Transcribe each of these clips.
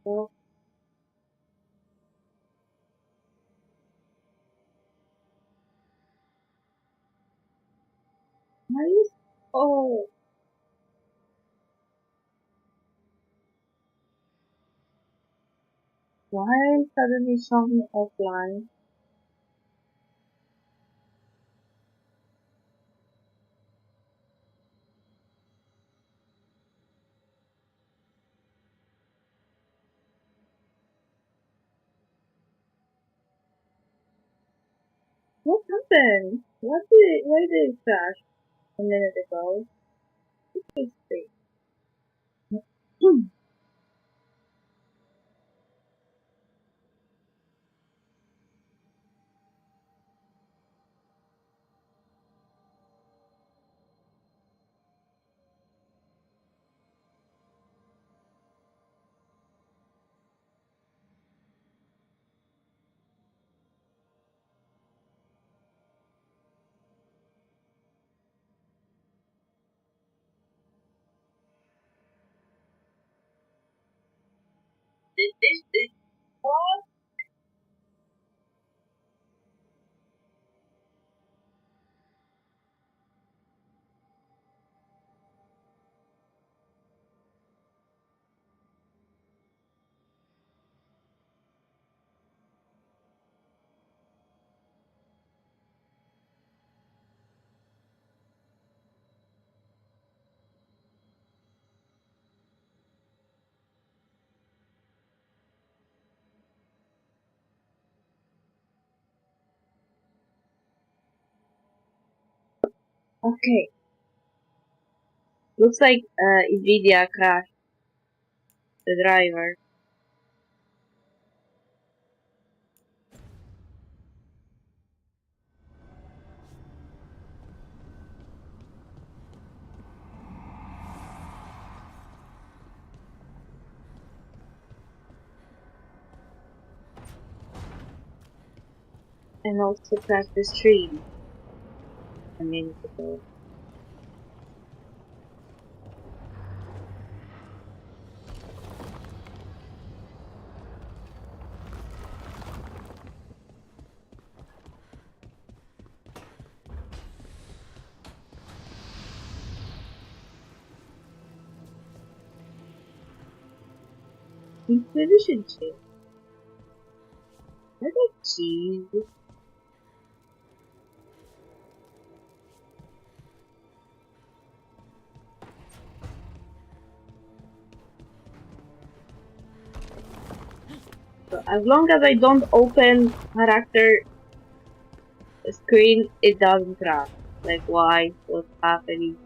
Oh, nice. Oh, why suddenly showing offline? What happened? Why did it crash a minute ago? It's great. Okay, looks like Nvidia crashed the driver. And also crashed the stream a minute ago. Position change. What a cheese. So as long as I don't open character screen, it doesn't crash. Like why? What's happening?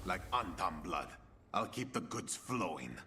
Like Antam blood. I'll keep the goods flowing.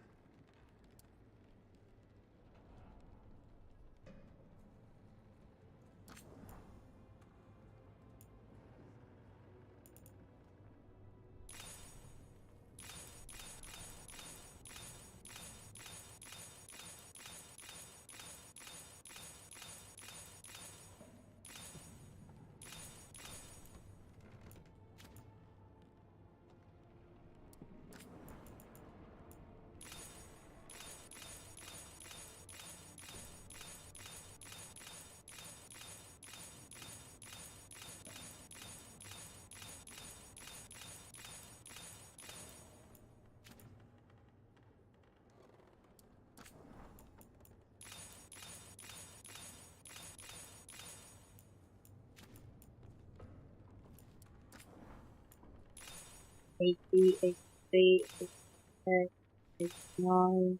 80, 83, 86, 89,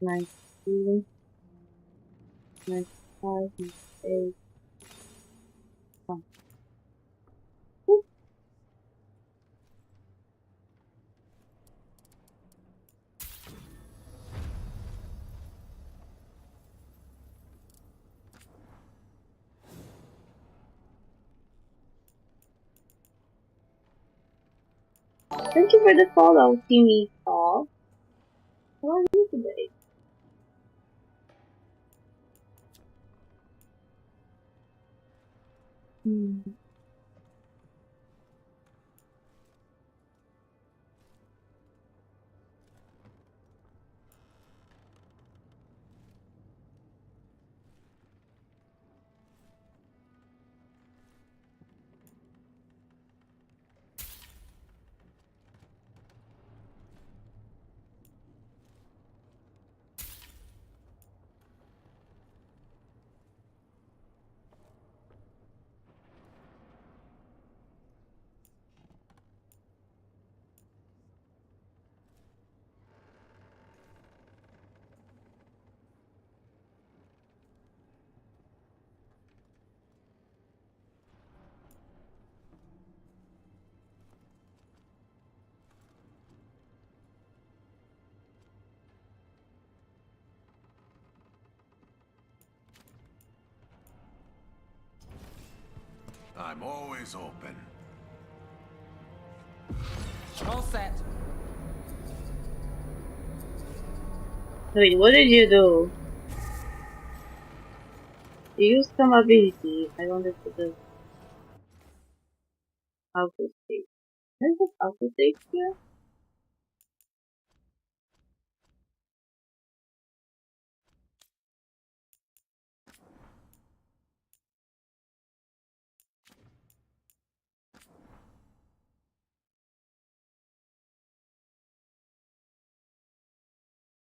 90, 95, 98. Thank you for the follow, Timmy Paul. How are you today? I'm always open. All set. Wait, what did you do? You used some ability. I wanted to do auto save. Is it auto save here?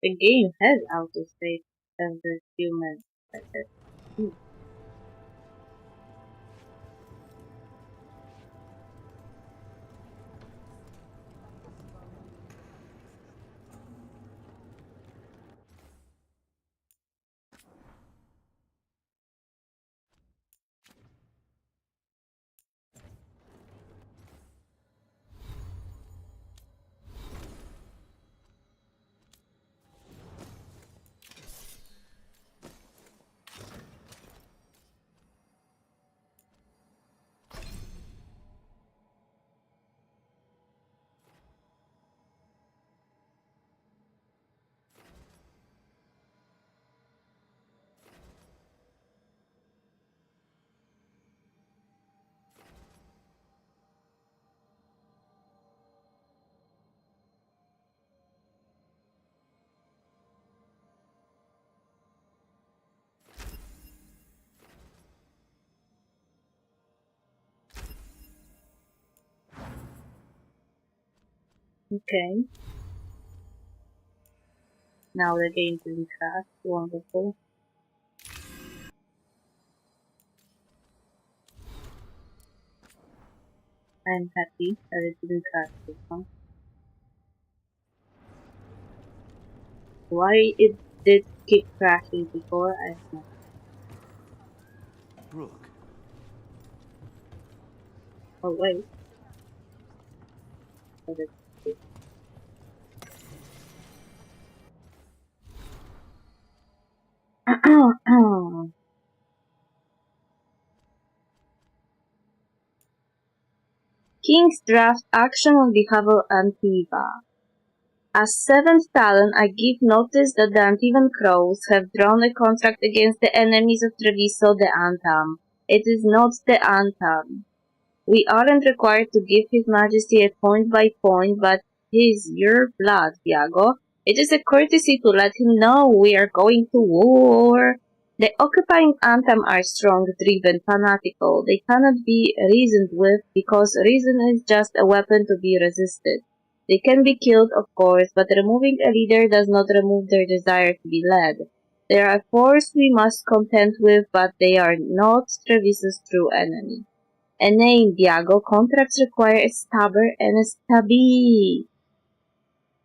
The game has auto save as the human. Okay. Now the game didn't crash. Wonderful. I'm happy that it didn't crash this one. Why it did keep crashing before, I don't know. Brooke. Oh wait. Oh, that's it. King's draft action on behalf of Antiva. As seventh talent, I give notice that the Antivan Crows have drawn a contract against the enemies of Treviso the Antam. It is not the Antam. We aren't required to give His Majesty a point by point, but his your blood, Iago. It is a courtesy to let him know we are going to war. The occupying Antam are strong, driven, fanatical. They cannot be reasoned with because reason is just a weapon to be resisted. They can be killed, of course, but removing a leader does not remove their desire to be led. They are a force we must contend with, but they are not Treviso's true enemy. A name, Diago. Contracts require a stabber and a stabby.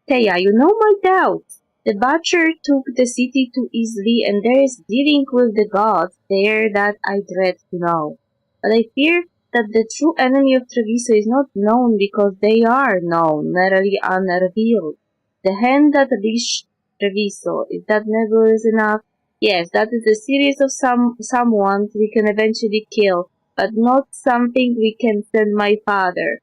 Thea, you know my doubts. The Butcher took the city too easily, and there is dealing with the gods there that I dread to know. But I fear that the true enemy of Treviso is not known because they are known, narrowly unrevealed. The hand that leashed Treviso, is that nebulous enough? Yes, that is a series of someone we can eventually kill, but not something we can send my father.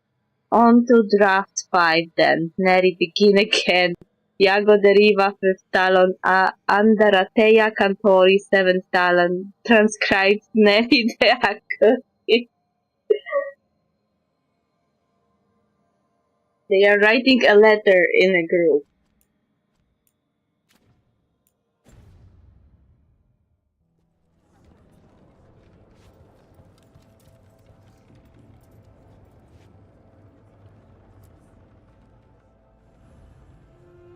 On to draft 5 then. Neri begin again. Iago deriva 5th talon, Andarateia Cantori 7th talon. Transcribed Neri Deaco. They are writing a letter in a group.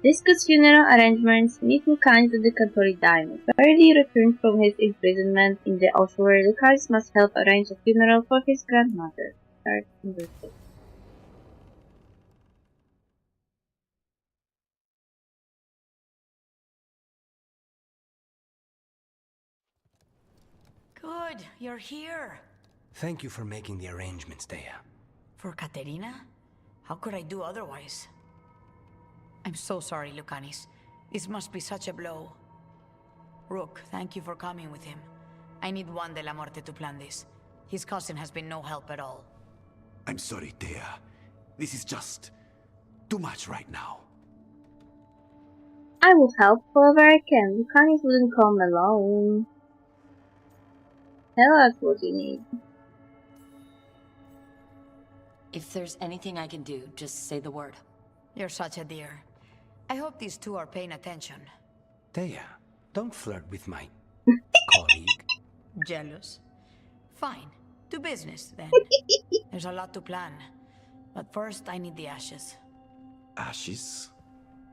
Discuss funeral arrangements, meet Lucanis at the Cantori Diamond. Barely returned from his imprisonment in the ossuary, Lucanis must help arrange a funeral for his grandmother. Start in verse 6. Good, you're here. Thank you for making the arrangements, Thea. For Katerina? How could I do otherwise? I'm so sorry, Lucanis. This must be such a blow. Rook, thank you for coming with him. I need Juan de la Muerte to plan this. His cousin has been no help at all. I'm sorry, Thea. This is just too much right now. I will help however I can. Lucanis wouldn't come alone. Tell us what you need. If there's anything I can do, just say the word. You're such a dear. I hope these two are paying attention. Thea, don't flirt with my colleague. Jealous? Fine. To business, then. There's a lot to plan. But first, I need the ashes. Ashes?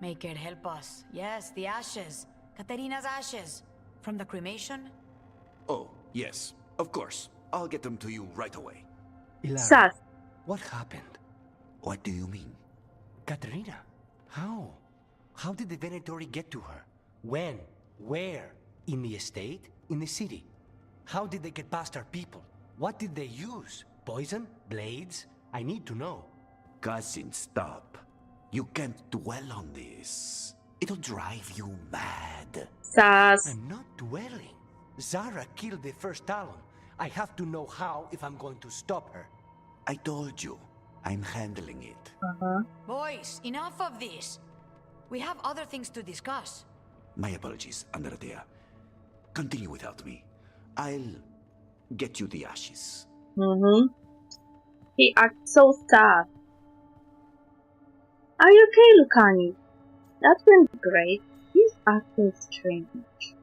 Make it help us. Yes, the ashes. Katerina's ashes. From the cremation? Oh, yes, of course. I'll get them to you right away. Ilaria, Sus. what happened? What do you mean? Katerina, how? How did the Venatori get to her? When? Where? In the estate? In the city? How did they get past our people? What did they use? Poison? Blades? I need to know. Cousin, stop. You can't dwell on this. It'll drive you mad. Sus. I'm not dwelling. Zara killed the first Talon. I have to know how if I'm going to stop her. I told you, I'm handling it. Boys, enough of this. We have other things to discuss. My apologies, Andaratea. Continue without me. I'll get you the ashes. He acts so sad. Are you okay, Lucanis? That went great. He's acting strange.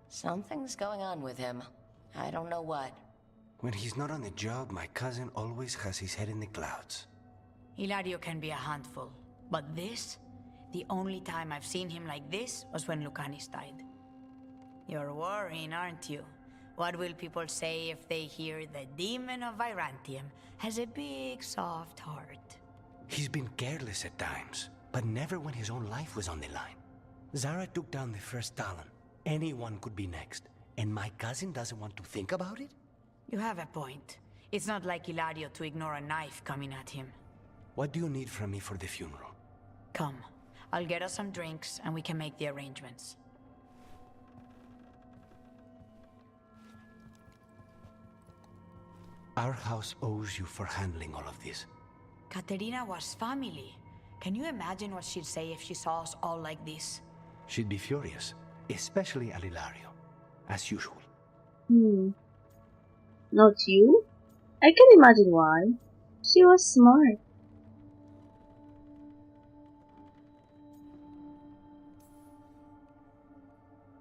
Something's going on with him. I don't know what. When he's not on the job, my cousin always has his head in the clouds. Hilario can be a handful. But this? The only time I've seen him like this was when Lucanis died. You're worrying, aren't you? What will people say if they hear the demon of Virantium has a big, soft heart? He's been careless at times, but never when his own life was on the line. Zara took down the first Talon. Anyone could be next. And my cousin doesn't want to think about it? You have a point. It's not like Hilario to ignore a knife coming at him. What do you need from me for the funeral? Come. I'll get us some drinks and we can make the arrangements. Our house owes you for handling all of this. Katerina was family. Can you imagine what she'd say if she saw us all like this? She'd be furious, especially at Hilario, as usual. Not you? I can imagine why. She was smart.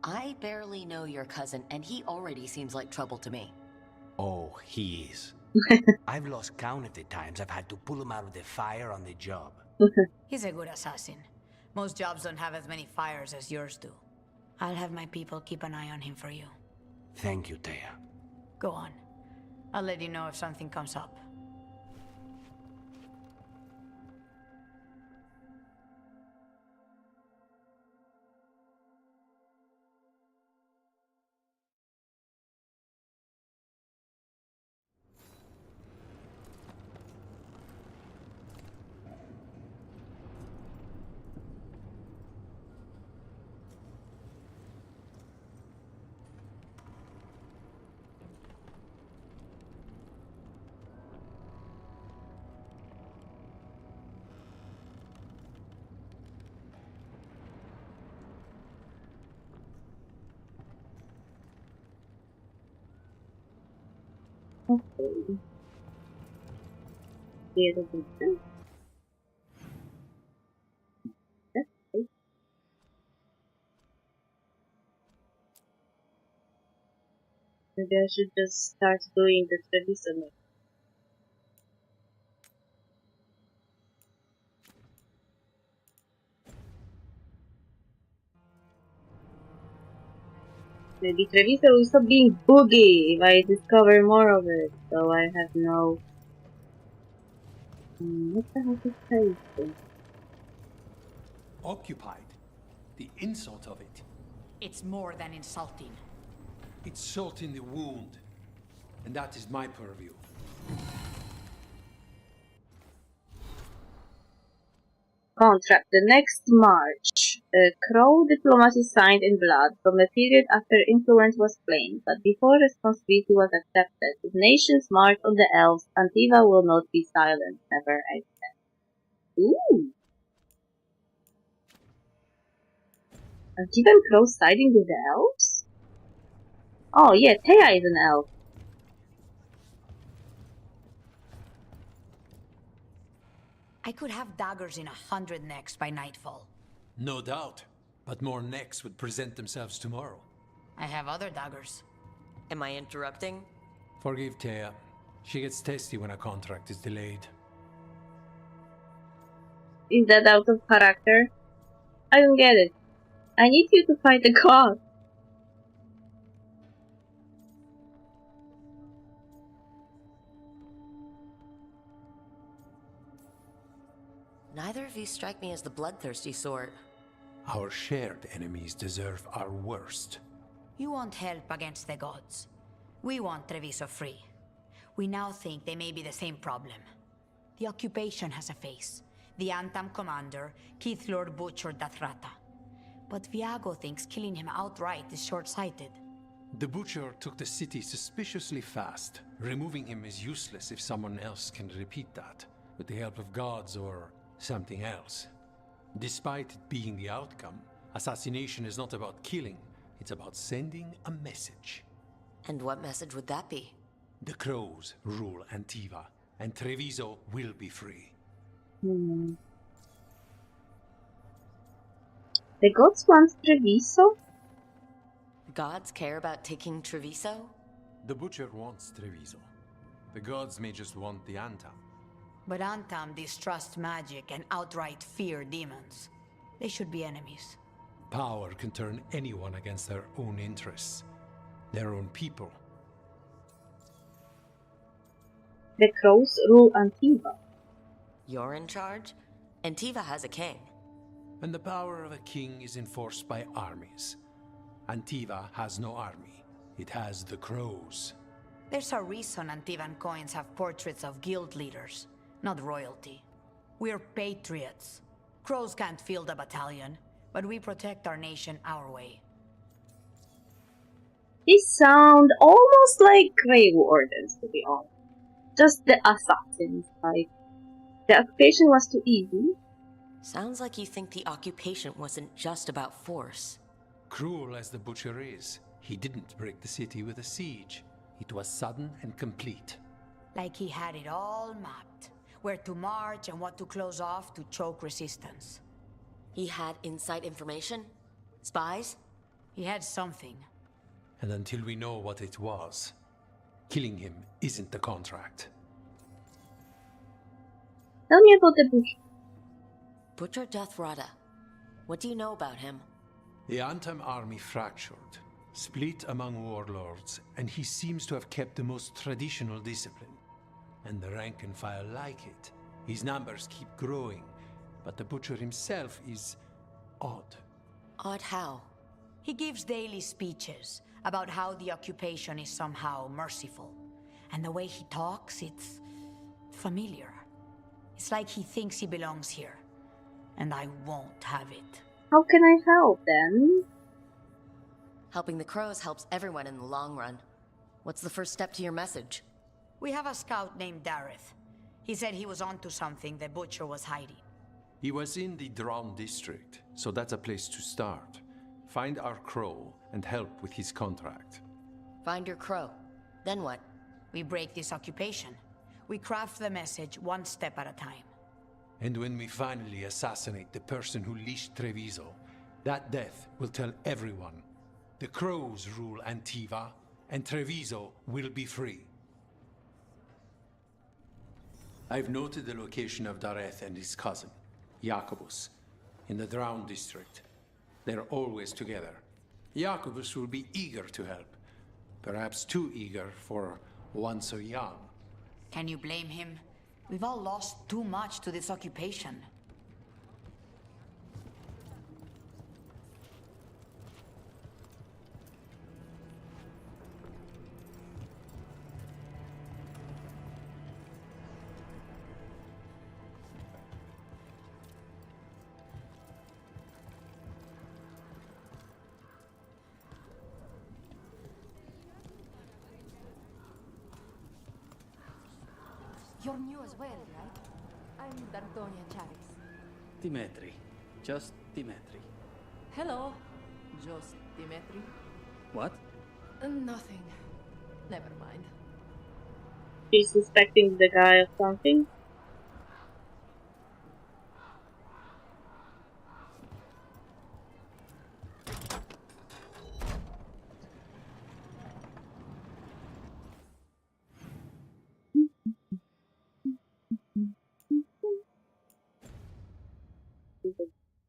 I barely know your cousin, and he already seems like trouble to me. Oh, he is. I've lost count of the times I've had to pull him out of the fire on the job. He's a good assassin. Most jobs don't have as many fires as yours do. I'll have my people keep an eye on him for you. Thank you, Thea. Go on. I'll let you know if something comes up. Okay. Here's a picture. That's it. Maybe I should just start doing the traditional. Maybe Treviso will stop being boogie if I discover more of it, so I have no... what the heck is Treviso? Occupied. The insult of it. It's more than insulting. It's salt in the wound. And that is my purview. Contract. The next March. Crow diplomacy signed in blood from a period after influence was claimed, but before responsibility was accepted. If nations march on the elves, Antiva will not be silent. Never accept. Ooh! Antiva and Crow siding with the elves? Oh yeah, Thea is an elf. I could have daggers in 100 necks by nightfall. No doubt. But more necks would present themselves tomorrow. I have other daggers. Am I interrupting? Forgive Thea. She gets testy when a contract is delayed. Is that out of character? I don't get it. I need you to fight the god. Neither of you strike me as the bloodthirsty sort. Our shared enemies deserve our worst. You want help against the gods. We want Treviso free. We now think they may be the same problem. The occupation has a face. The Antam commander, Keith Lord butchered Dathrata. But Viago thinks killing him outright is short-sighted. The Butcher took the city suspiciously fast. Removing him is useless if someone else can repeat that, with the help of gods or something else. Despite it being the outcome, assassination is not about killing, it's about sending a message. And what message would that be? The Crows rule Antiva, and Treviso will be free. The gods want Treviso? Gods care about taking Treviso? The Butcher wants Treviso. The gods may just want the Antam. But Antam distrust magic and outright fear demons. They should be enemies. Power can turn anyone against their own interests, their own people. The crows rule Antiva. You're in charge? Antiva has a king. And the power of a king is enforced by armies. Antiva has no army. It has the Crows. There's a reason Antivan coins have portraits of guild leaders, not royalty. We're patriots. Crows can't field a battalion, but we protect our nation our way. These sound almost like Grey Wardens, to be honest. Just the assassins, like... The occupation was too easy. Sounds like you think the occupation wasn't just about force. Cruel as the Butcher is, he didn't break the city with a siege. It was sudden and complete. Like he had it all mapped. Where to march and what to close off to choke resistance. He had inside information? Spies? He had something. And until we know what it was, killing him isn't the contract. Tell me about the Butcher. Butcher Dathrata. What do you know about him? The Antam army fractured. Split among warlords, and he seems to have kept the most traditional discipline. And the rank and file like it. His numbers keep growing, but the butcher himself is odd. Odd how? He gives daily speeches about how the occupation is somehow merciful. And the way he talks, it's familiar. It's like he thinks he belongs here. And I won't have it. How can I help then? Helping the crows helps everyone in the long run. What's the first step to your message? We have a scout named Dareth. He said he was onto something the butcher was hiding. He was in the Drown district, so that's a place to start. Find our crow and help with his contract. Find your crow. Then what? We break this occupation. We craft the message one step at a time. And when we finally assassinate the person who leashed Treviso, that death will tell everyone. The crows rule Antiva, and Treviso will be free. I've noted the location of Dareth and his cousin, Jacobus, in the Drown district. They're always together. Jacobus will be eager to help. Perhaps too eager for one so young. Can you blame him? We've all lost too much to this occupation. You're new as well, right? I'm D'Antonia Charis. Dimitri. Just Dimitri. Hello. Just Dimitri. What? Nothing. Never mind. She's suspecting the guy of something.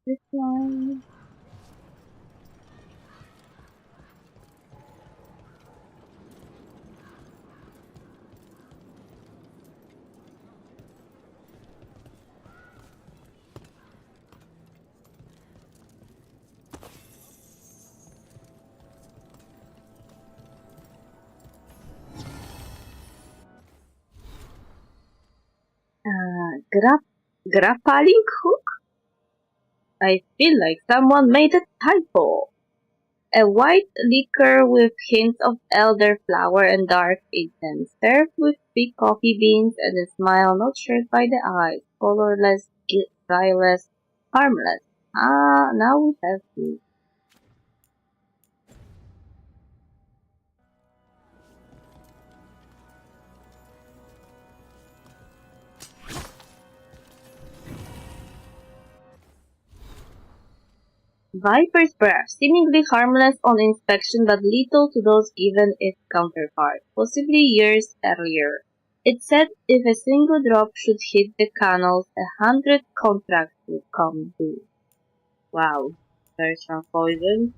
This one. Grappling hook? I feel like someone made a typo. A white liquor with hints of elderflower and dark incense, served with thick coffee beans and a smile not shared by the eyes, colorless, guileless, harmless. Ah, now we have to. Viper's breath, seemingly harmless on inspection but lethal to those given its counterpart, possibly years earlier. It said if a single drop should hit the canals, 100 contracts would come due. Wow, there's some poison.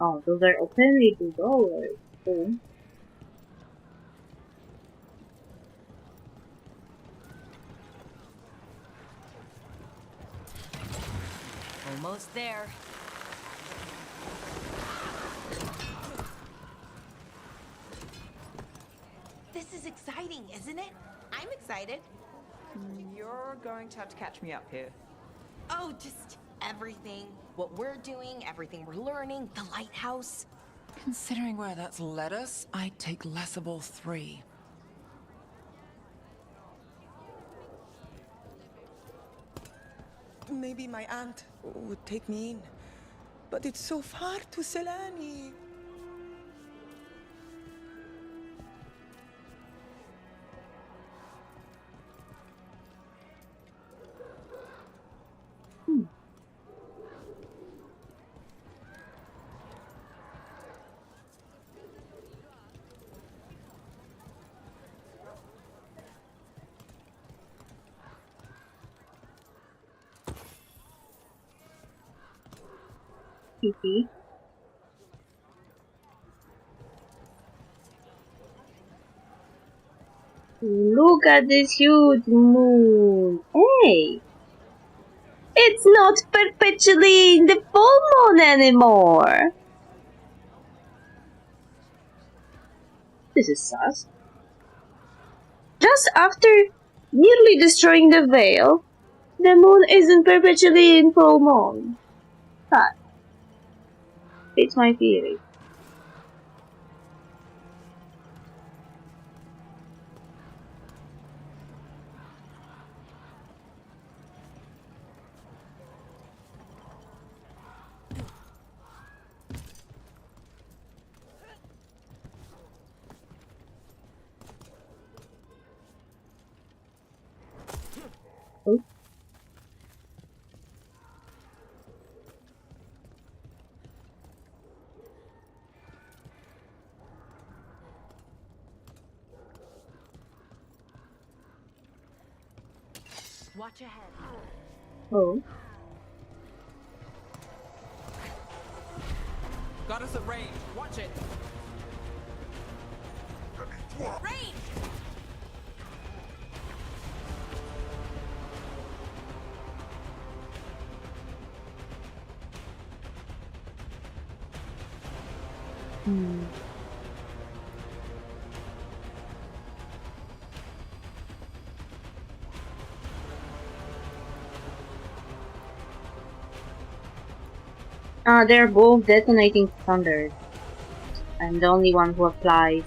Oh, those are openly to doors. Cool. Almost there. This is exciting, isn't it? I'm excited. You're going to have to catch me up here. Oh, just everything. What we're doing, everything we're learning, the lighthouse. Considering where that's led us, I'd take Lessable 3. Maybe my aunt would take me in, but it's so far to Selani. Kitty. Look at this huge moon. Hey! It's not perpetually in the full moon anymore. This is sus. Just after nearly destroying the veil, the moon isn't perpetually in full moon. But it's my theory. Oh. Watch ahead. Oh. Got us at range. Watch it. Range! They're both detonating thunders. I'm the only one who applies.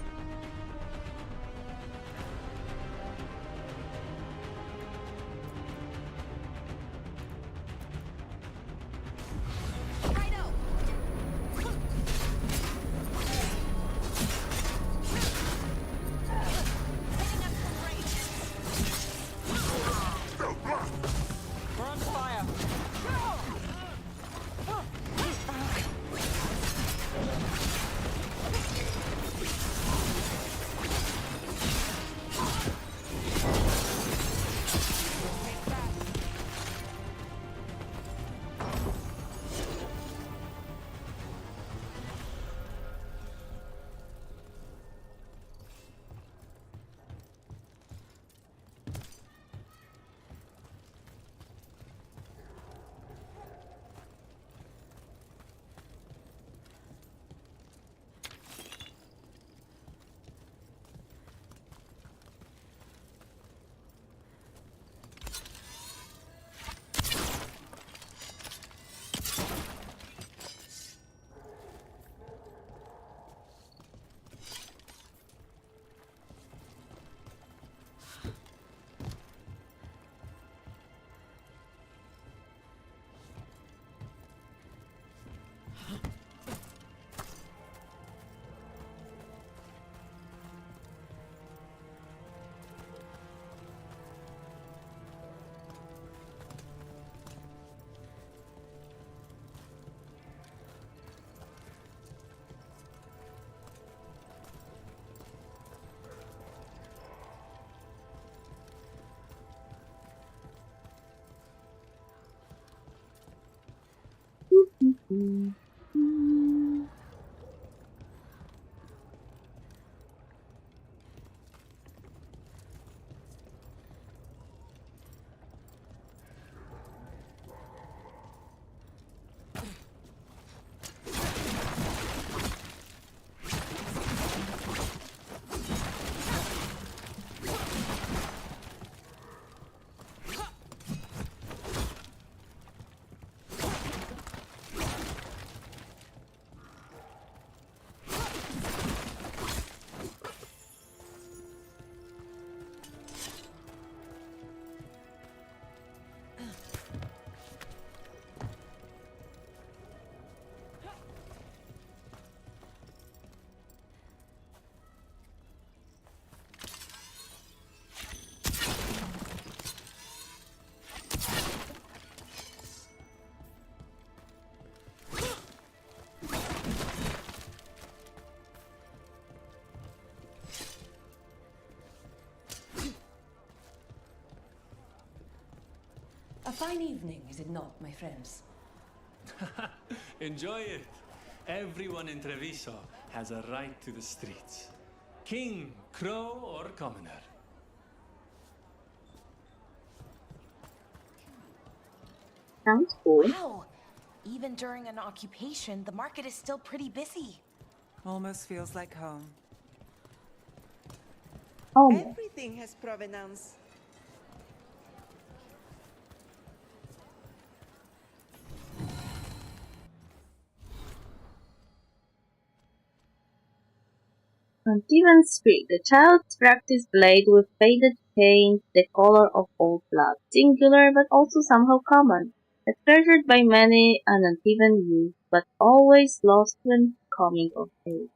We're under fire. A fine evening, is it not, my friends? Enjoy it. Everyone in Treviso has a right to the streets. King, crow, or commoner. Sounds cool. Wow! Even during an occupation, the market is still pretty busy. Almost feels like home. Oh, Everything has provenance. Antivan Spirit. The child's practiced blade with faded paint, the color of old blood. Singular, but also somehow common. Treasured by many an Antivan youth, but always lost when coming of age.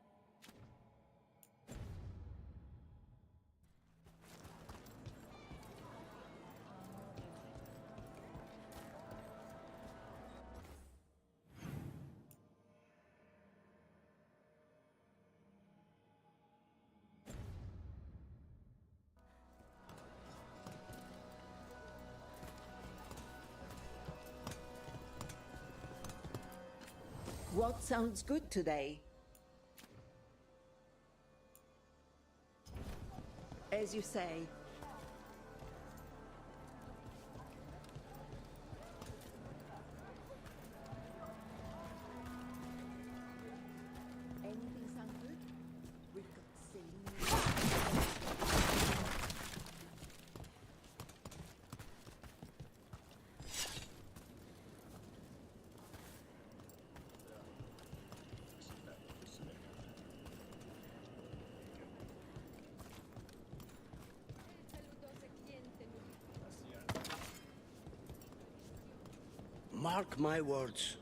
What sounds good today? As you say. Anything sound good? We've got Mark my words,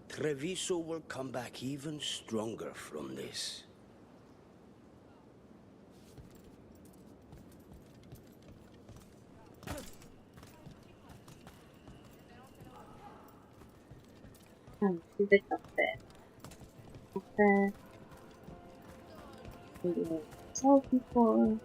Treviso will come back even stronger from this. To the cafe. Cafe. We saw before.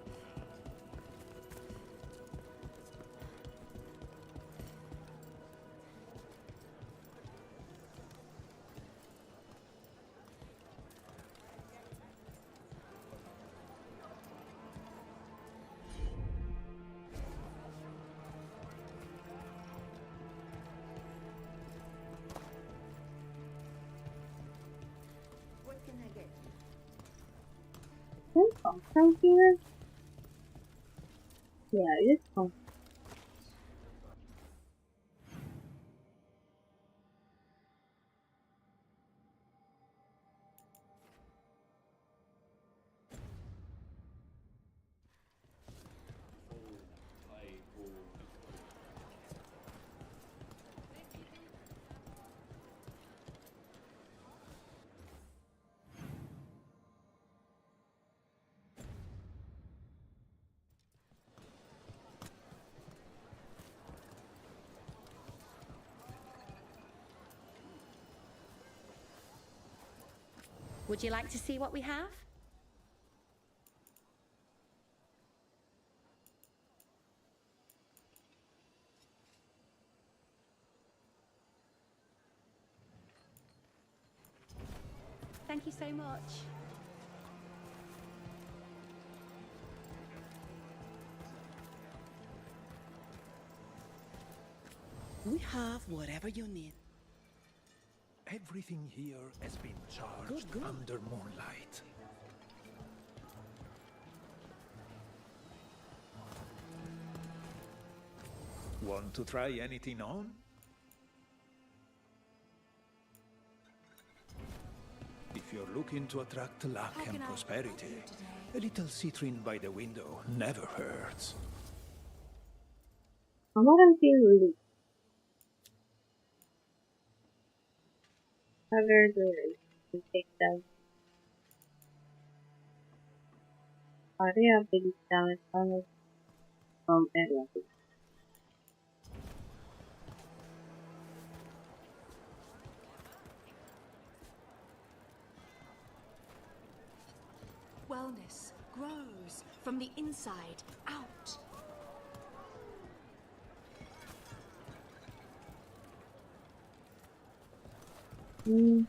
From here? Yeah, it's fun. Would you like to see what we have? Thank you so much. We have whatever you need. Everything here has been charged Good. under moonlight. Want to try anything on? If you're looking to attract luck and prosperity, a little citrine by the window never hurts. Amaran really. Cover the take down. Area big damage from area. Wellness grows from the inside out. Money.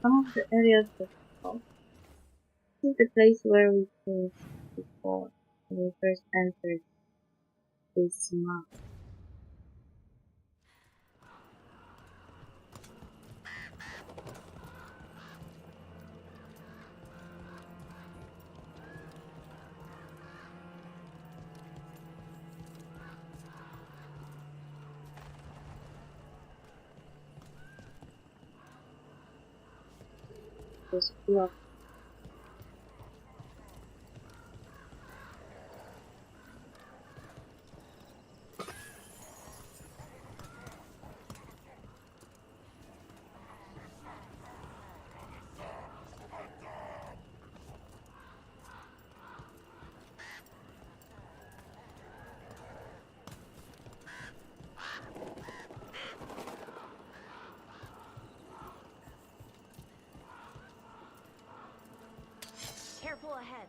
Some of the areas that this is the place where we came before when we first entered this map. This block. Careful ahead.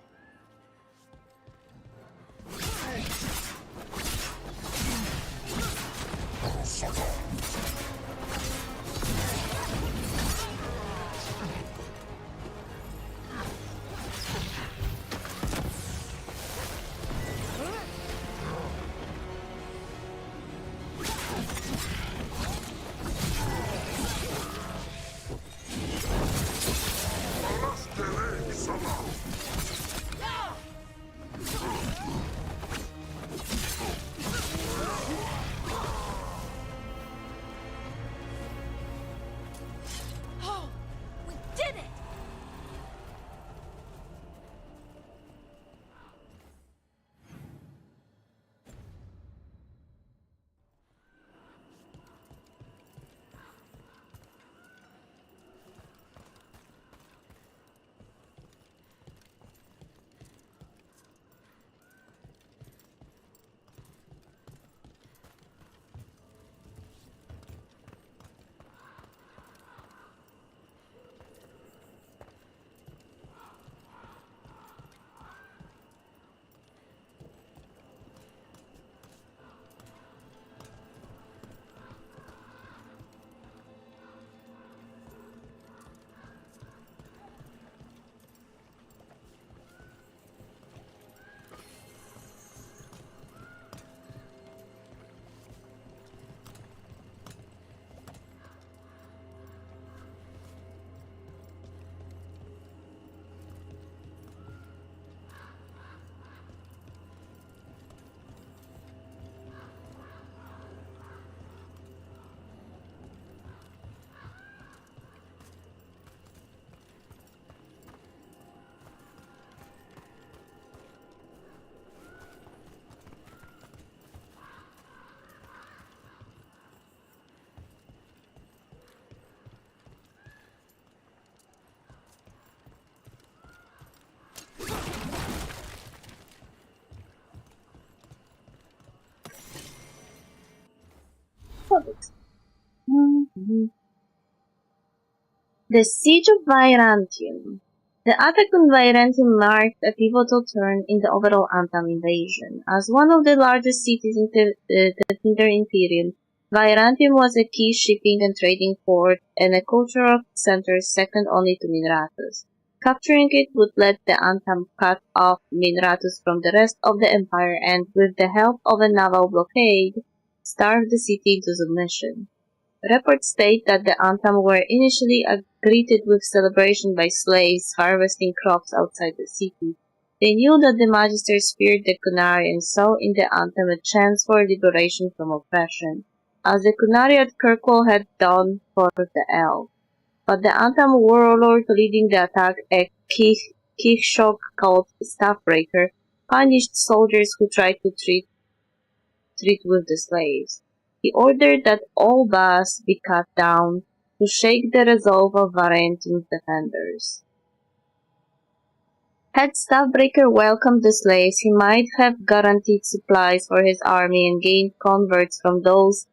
The Siege of Byzantium. The attack on Byzantium marked a pivotal turn in the overall Antam invasion. As one of the largest cities in the Tinder Imperium, Byzantium was a key shipping and trading port and a cultural center second only to Minratus. Capturing it would let the Antam cut off Minratus from the rest of the empire and, with the help of a naval blockade, starve the city into submission. Reports state that the Antam were initially greeted with celebration by slaves harvesting crops outside the city. They knew that the Magisters feared the Kunari and saw in the Antam a chance for liberation from oppression, as the Kunari at Kirkwall had done for the Elf. But the Antam warlord leading the attack, a Kishok called Staffbreaker, punished soldiers who tried to treat with the slaves. He ordered that all baths be cut down to shake the resolve of Varentin's defenders. Had Staffbreaker welcomed the slaves, he might have guaranteed supplies for his army and gained converts from those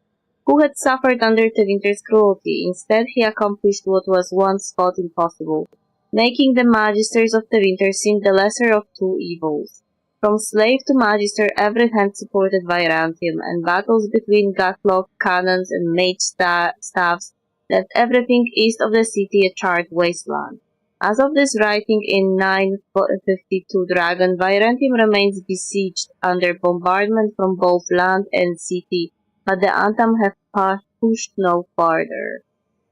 who had suffered under Tewinter's cruelty. Instead, he accomplished what was once thought impossible, making the Magisters of Tewinter seem the lesser of two evils. From slave to magister, every hand supported Virantium, and battles between gatlock, cannons, and mage staffs left everything east of the city a charred wasteland. As of this writing in 952 Dragon, Virantium remains besieged under bombardment from both land and city, but the Antam have pushed no farther.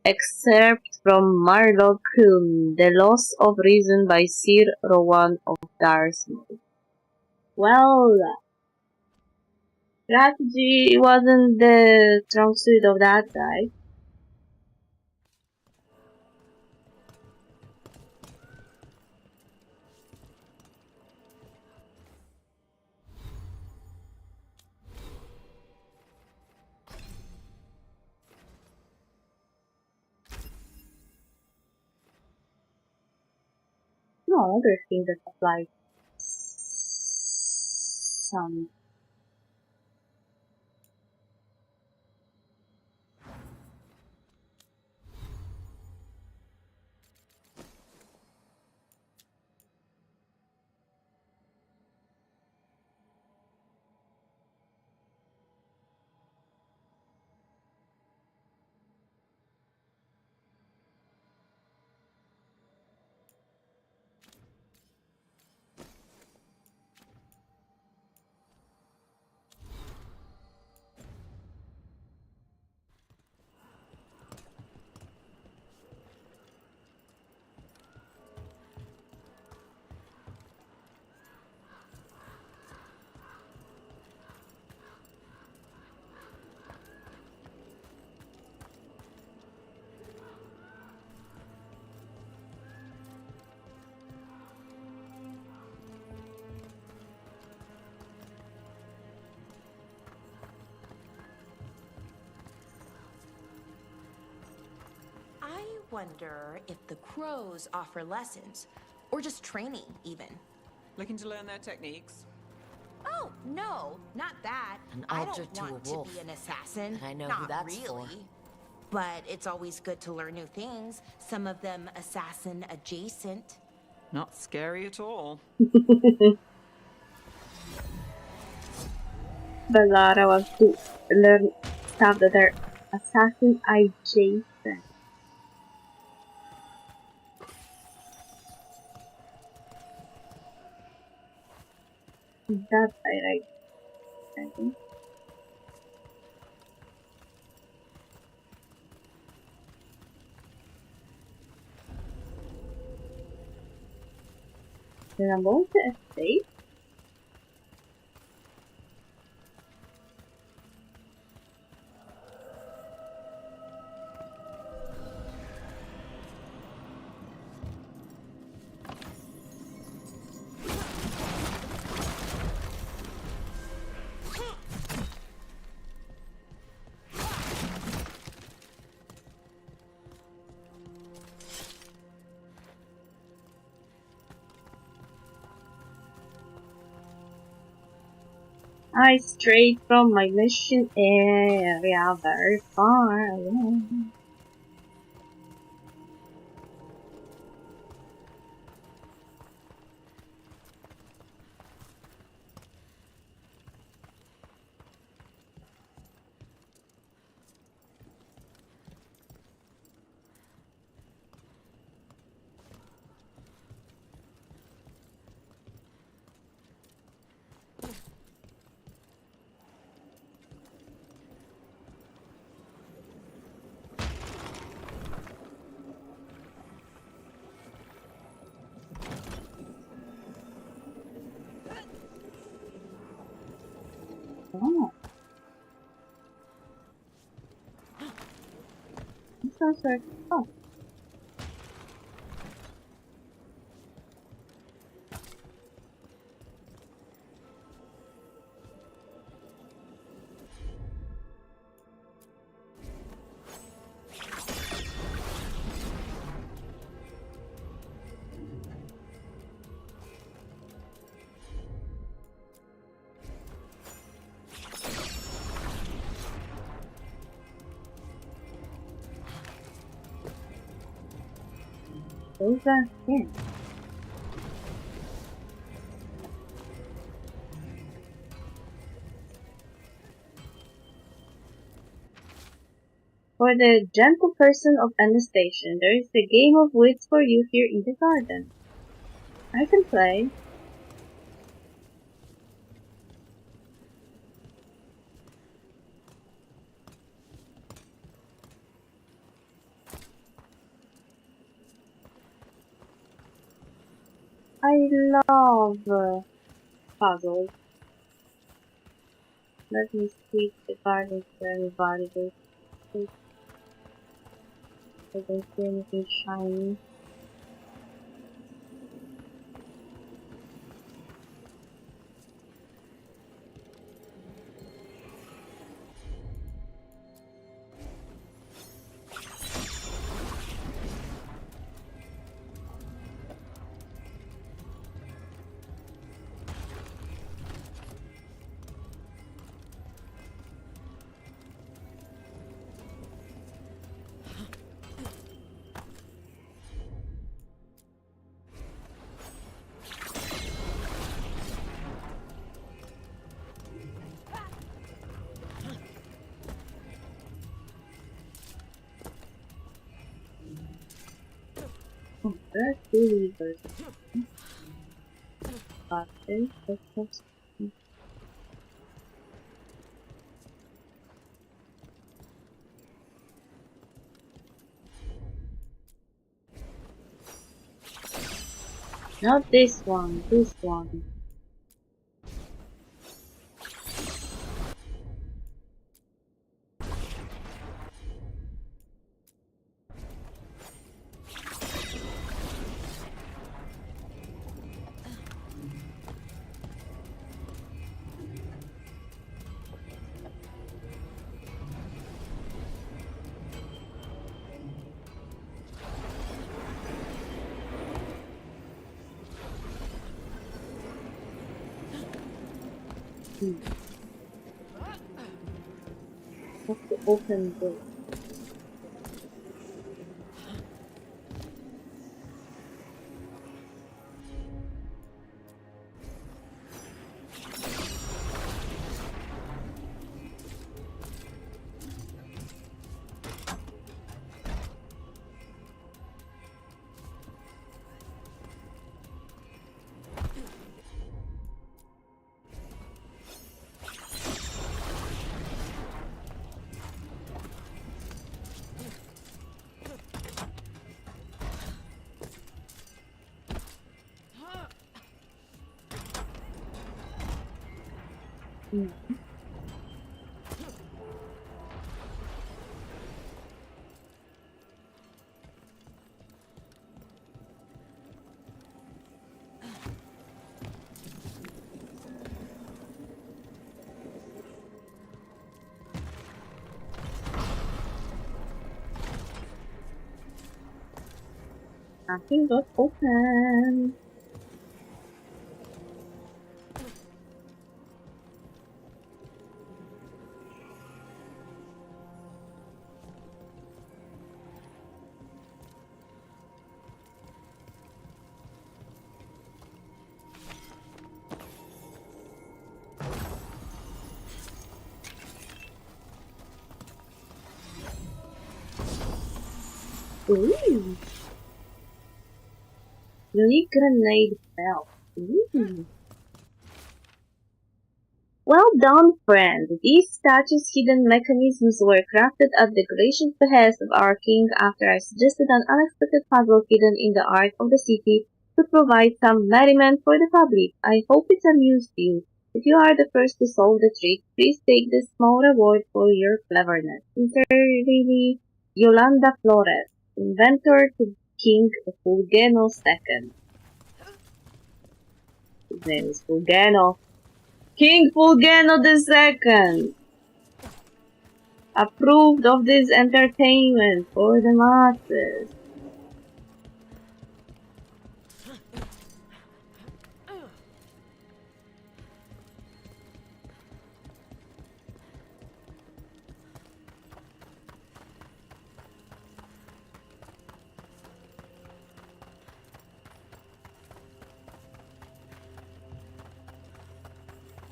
Excerpt from Marlock, The Loss of Reason by Sir Rowan of Darsmouth. Well, strategy wasn't the strong suit of that guy. No, other thing that applies some. I wonder if the crows offer lessons, or just training, even. Looking to learn their techniques? Oh, no, not that. An I object don't to a want wolf. to be an assassin. And I know not who that's really. for. But it's always good to learn new things. Some of them assassin adjacent. Not scary at all. Bellara wants to learn stuff that are assassin adjacent. That I think. Then I'm going to escape. I strayed from my mission area very far away. Oh. This sounds like fun. Who's that again? For the gentle person of any station, there is a game of wits for you here in the garden. I can play. I love puzzles. Let me sweep the garden for everybody. I don't see anything shiny. Oh, there are two levers. Not this one, this one. Have to open this. Nothing but open. Ooh. Unique grenade belt. Ooh. Well done, friend. These statues' hidden mechanisms were crafted at the gracious behest of our king after I suggested an unexpected puzzle hidden in the art of the city to provide some merriment for the public. I hope it amused you. If you are the first to solve the trick, please take this small reward for your cleverness. Sincerely, Yolanda Flores, inventor to King Fulgeno II. His name is Fulgeno. King Fulgeno II approved of this entertainment for the masses.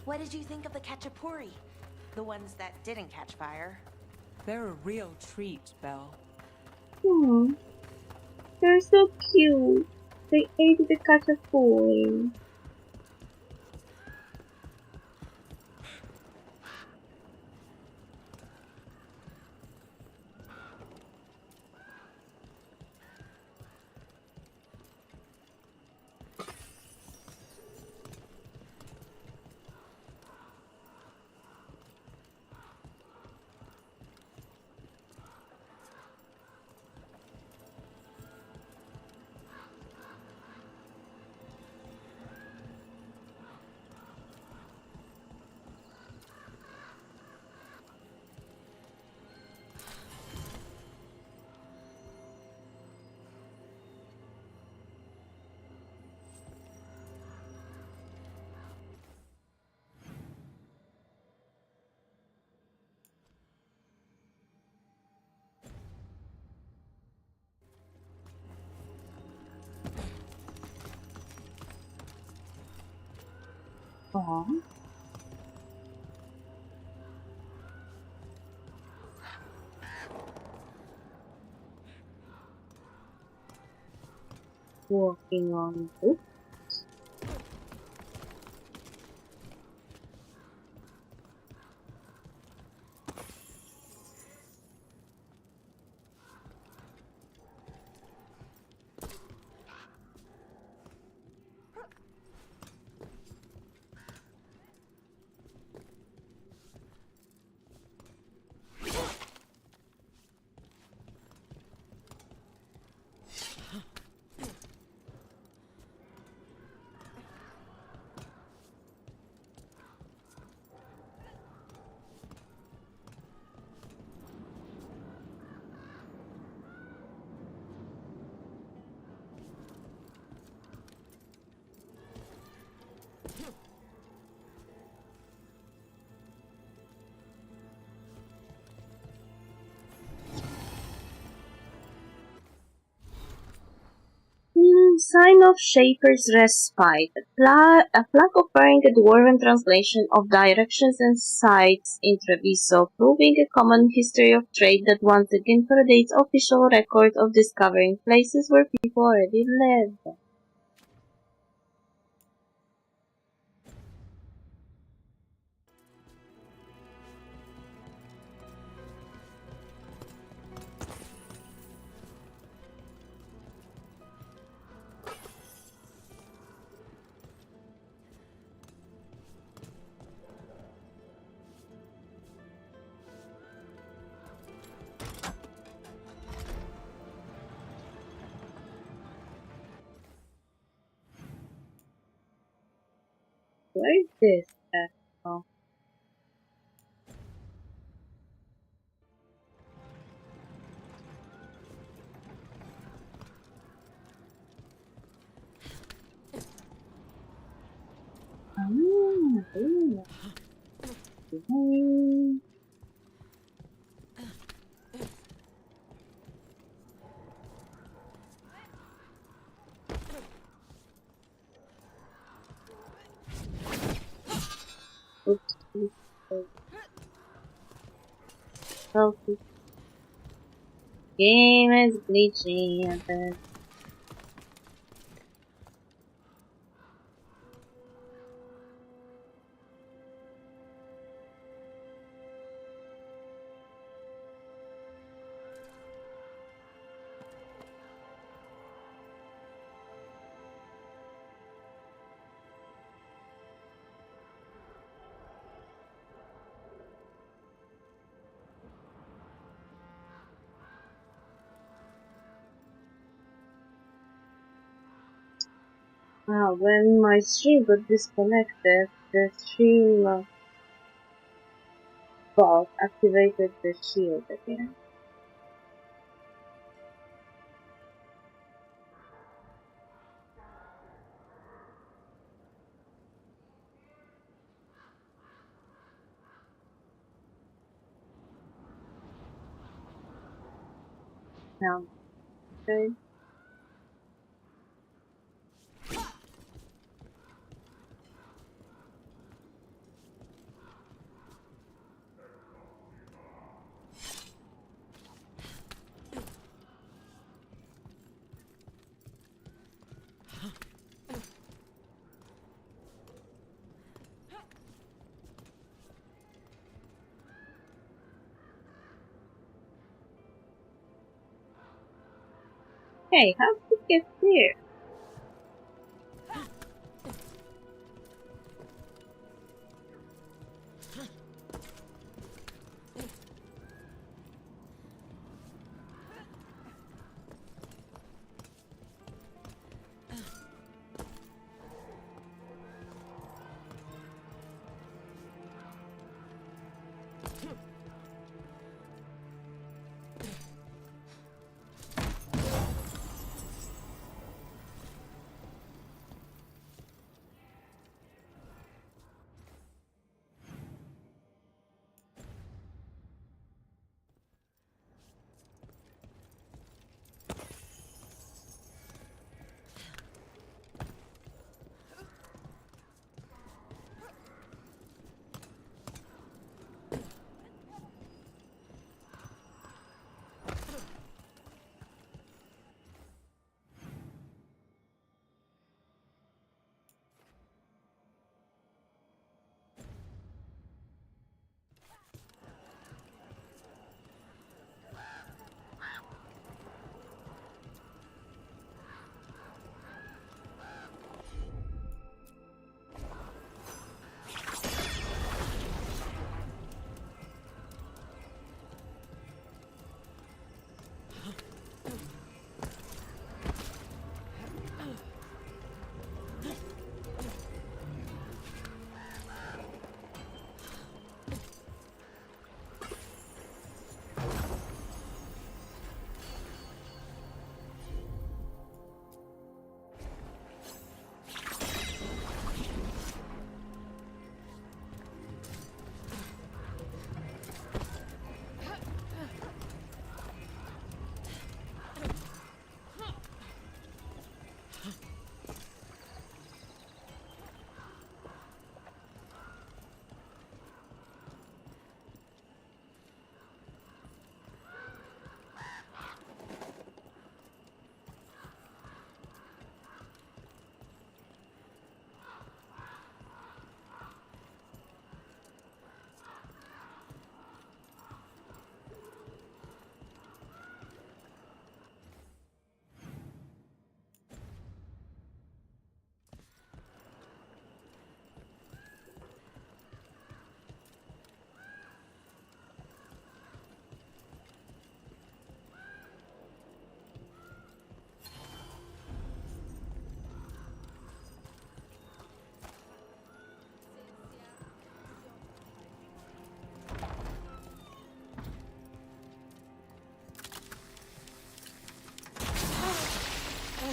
What did you think of the Khachapuri? The ones that didn't catch fire? They're a real treat, Belle. They're so cute. They ate the Khachapuri. Aww. Walking on books. Sign of Shaper's Respite. A flag offering a dwarven translation of directions and sites in Treviso, proving a common history of trade that once again validates official record of discovering places where people already lived. Where is this at? Oh. Oops. Healthy. Game is glitching. I bet. When my stream got disconnected, the stream bot activated the shield again. Now, okay. Hey, how did it get there?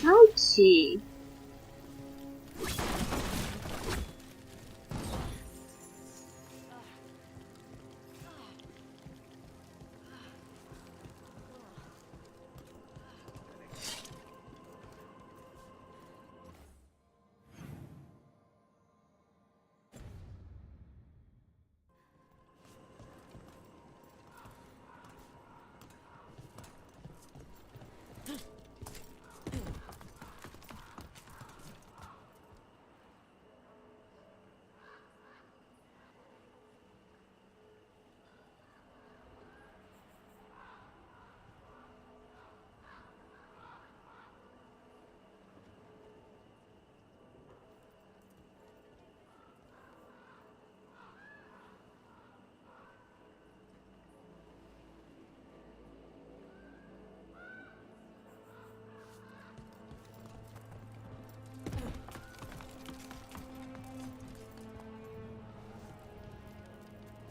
Ouchie.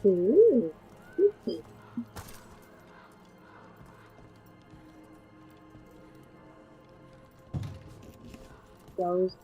Ooh, spooky. Those.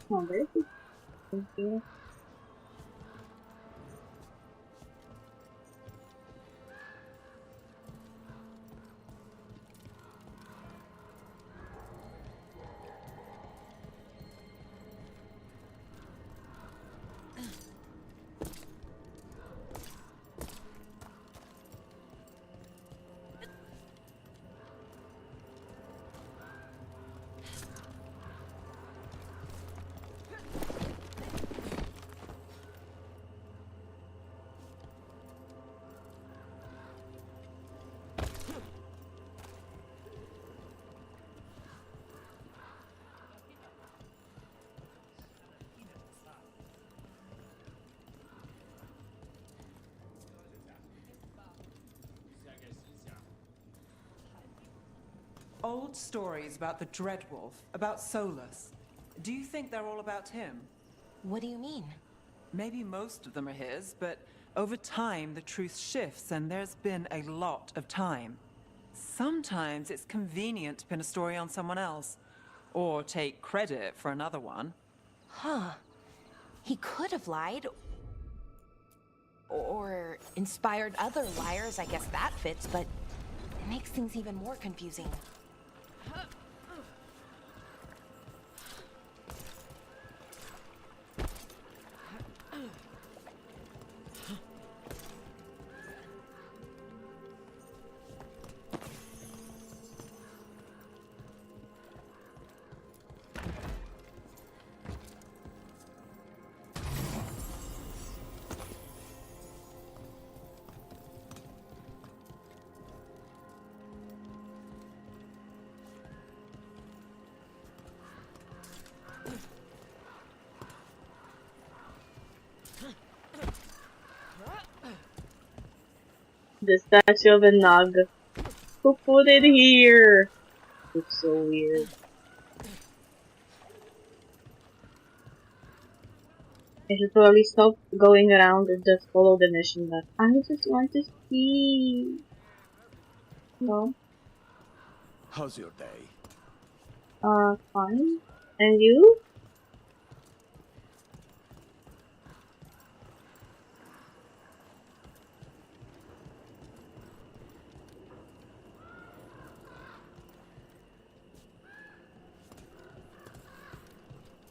Oh, there's a thing here. Old stories about the Dreadwolf, about Solus. Do you think they're all about him? What do you mean? Maybe most of them are his, but over time the truth shifts and there's been a lot of time. Sometimes it's convenient to pin a story on someone else, or take credit for another one. Huh. He could have lied. Or inspired other liars, I guess that fits, but it makes things even more confusing. The statue of a Nog. Who put it here? It's so weird. I should probably stop going around and just follow the mission, but I just want to see. No. How's your day? Fine. And you?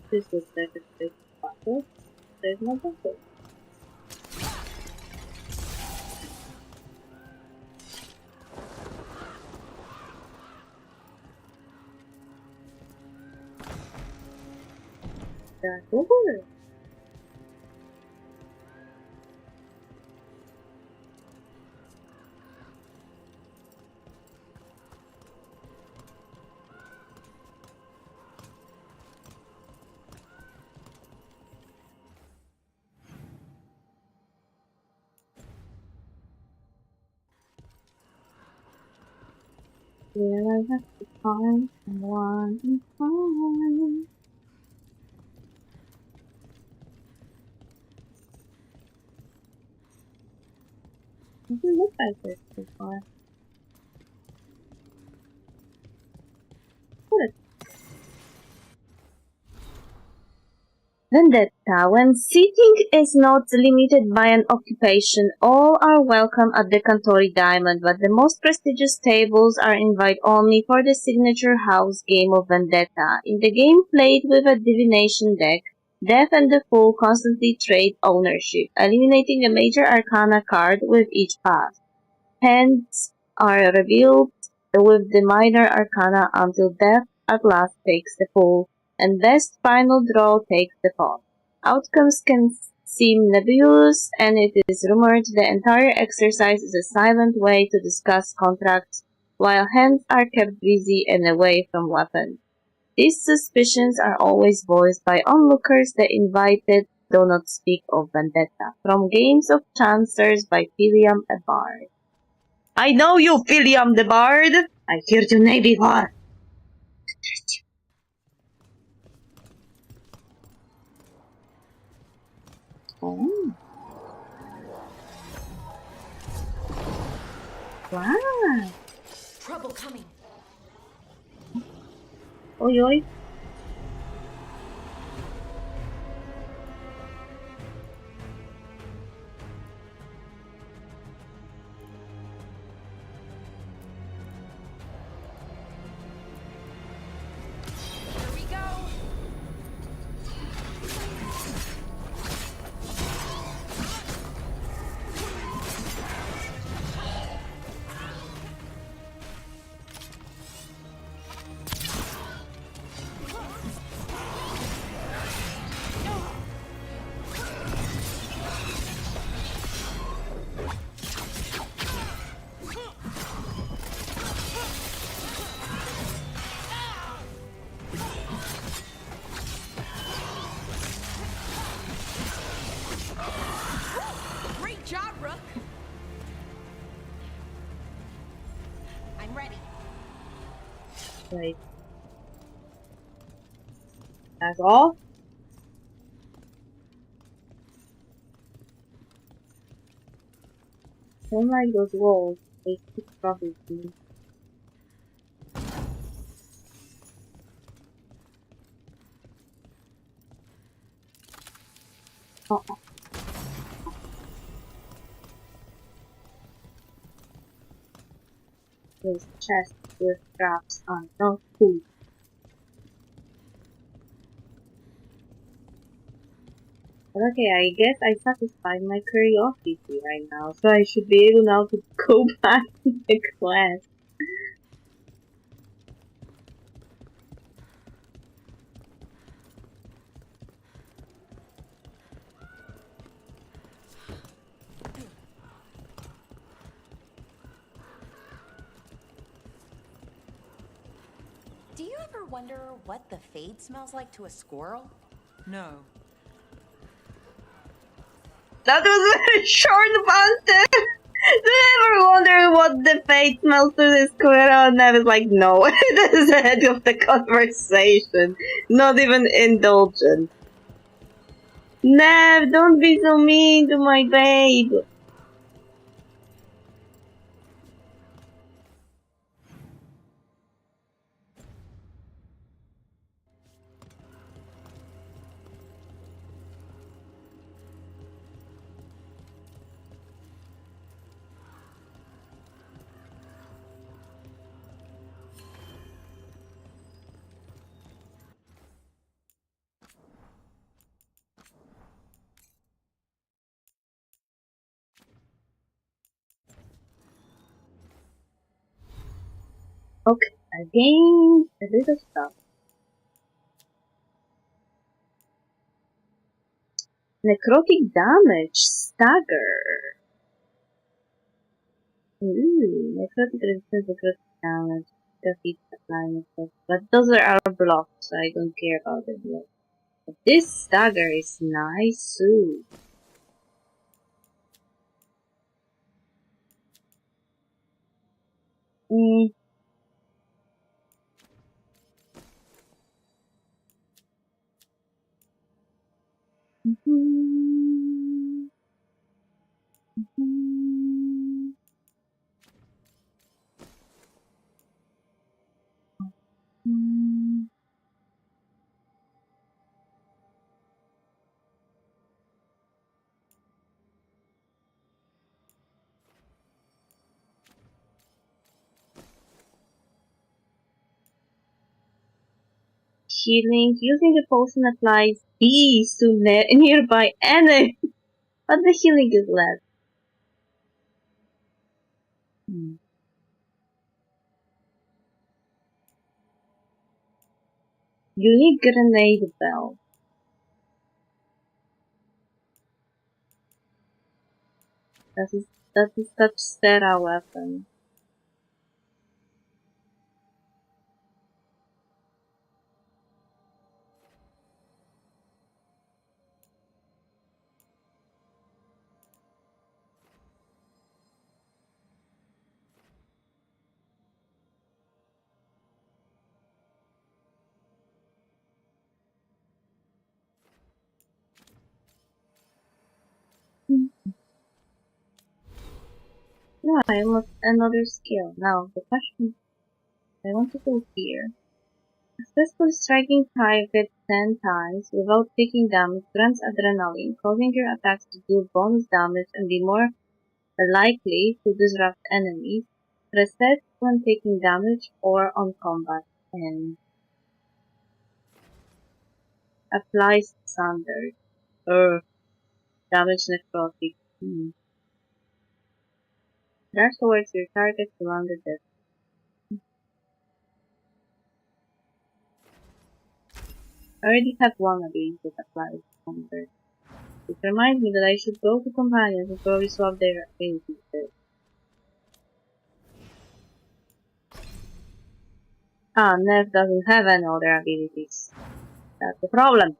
This is like a big battle. There's no battle. That's over. Yeah, I have to find someone and find. It doesn't look like this so far. What? Vendetta. When seating is not limited by an occupation, all are welcome at the Cantori Diamond, but the most prestigious tables are invite only for the signature house game of Vendetta. In the game played with a divination deck, DAV and the Fool constantly trade ownership, eliminating a major arcana card with each pass. Hands are revealed with the minor arcana until DAV at last takes the Fool, and best final draw takes the pot. Outcomes can seem nebulous, and it is rumored the entire exercise is a silent way to discuss contracts, while hands are kept busy and away from weapons. These suspicions are always voiced by onlookers. The invited do not speak of Vendetta. From Games of Chancers by Philiam a Bard. I know you, Philiam the Bard! I heard your name before! Oh. Wow. Trouble coming. Oi, oi. Wait. That's all? I don't like those walls. They keep troubling me. Oh. This chest with traps on. No food. Okay, I guess I satisfied my curiosity right now, so I should be able now to go back to the quest. Do you ever wonder what the fade smells like to a squirrel? No. That was a very short answer! Do you ever wonder what the fate smells to the squirrel? And I was like, no. That is the head of the conversation. Not even indulgent. Nev, don't be so mean to my babe. Okay, I gained a little stuff. Necrotic damage, stagger. Ooh, necrotic resistance, necrotic damage, defeat supply, but those are our blocks, so I don't care about it yet. But this stagger is nice too. Healing. Using the potion applies these to nearby enemies, but the healing is less. Unique grenade bell. That is such Stera weapon. No, I unlocked another skill. Now, the question I want to go here. Successfully striking target 10 times without taking damage grants adrenaline, causing your attacks to do bonus damage and be more likely to disrupt enemies. Reset when taking damage or on combat end. Applies standard. Damage necrotic. Dash towards your target surrounded it. I already have one ability that applies standard. It reminds me that I should go to companions and probably swap their abilities there. Ah, Nev doesn't have any other abilities. That's the problem.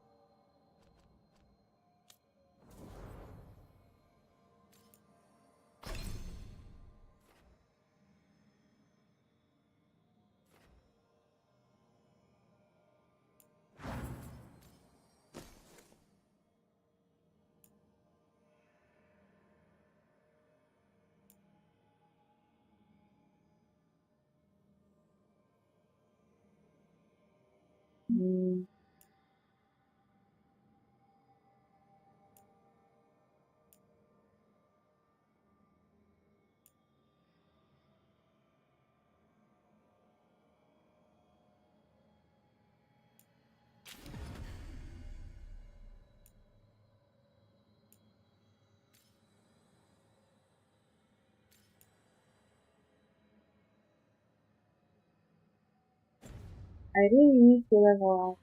I really need to level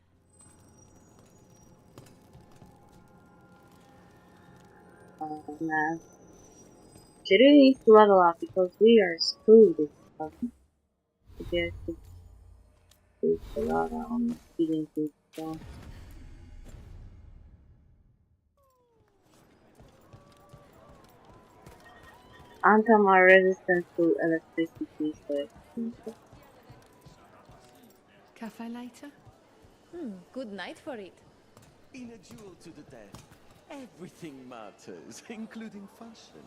up. Math. She really needs to level up because we are screwed with stuff. I guess it's a lot on feeding food stuff. Antam are resistant to electricity, so it's expensive. Cafe later? Good night for it. In a duel to the death, everything matters, including fashion.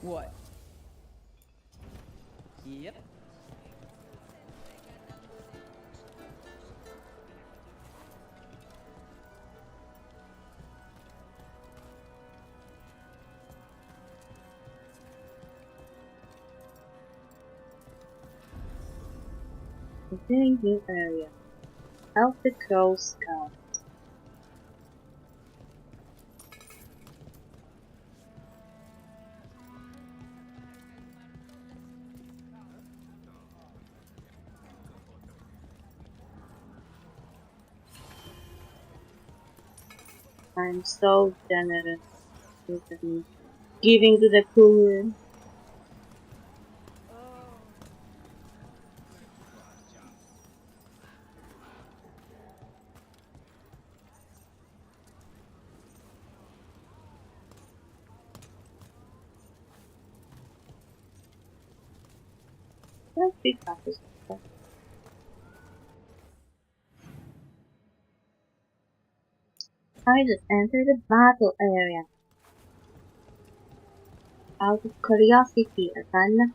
What? Yep. Entering new area. Help the crow scout. I'm so generous. Look at me. Giving to the poor. Let's be cautious. I just entered the battle area. Out of curiosity, again.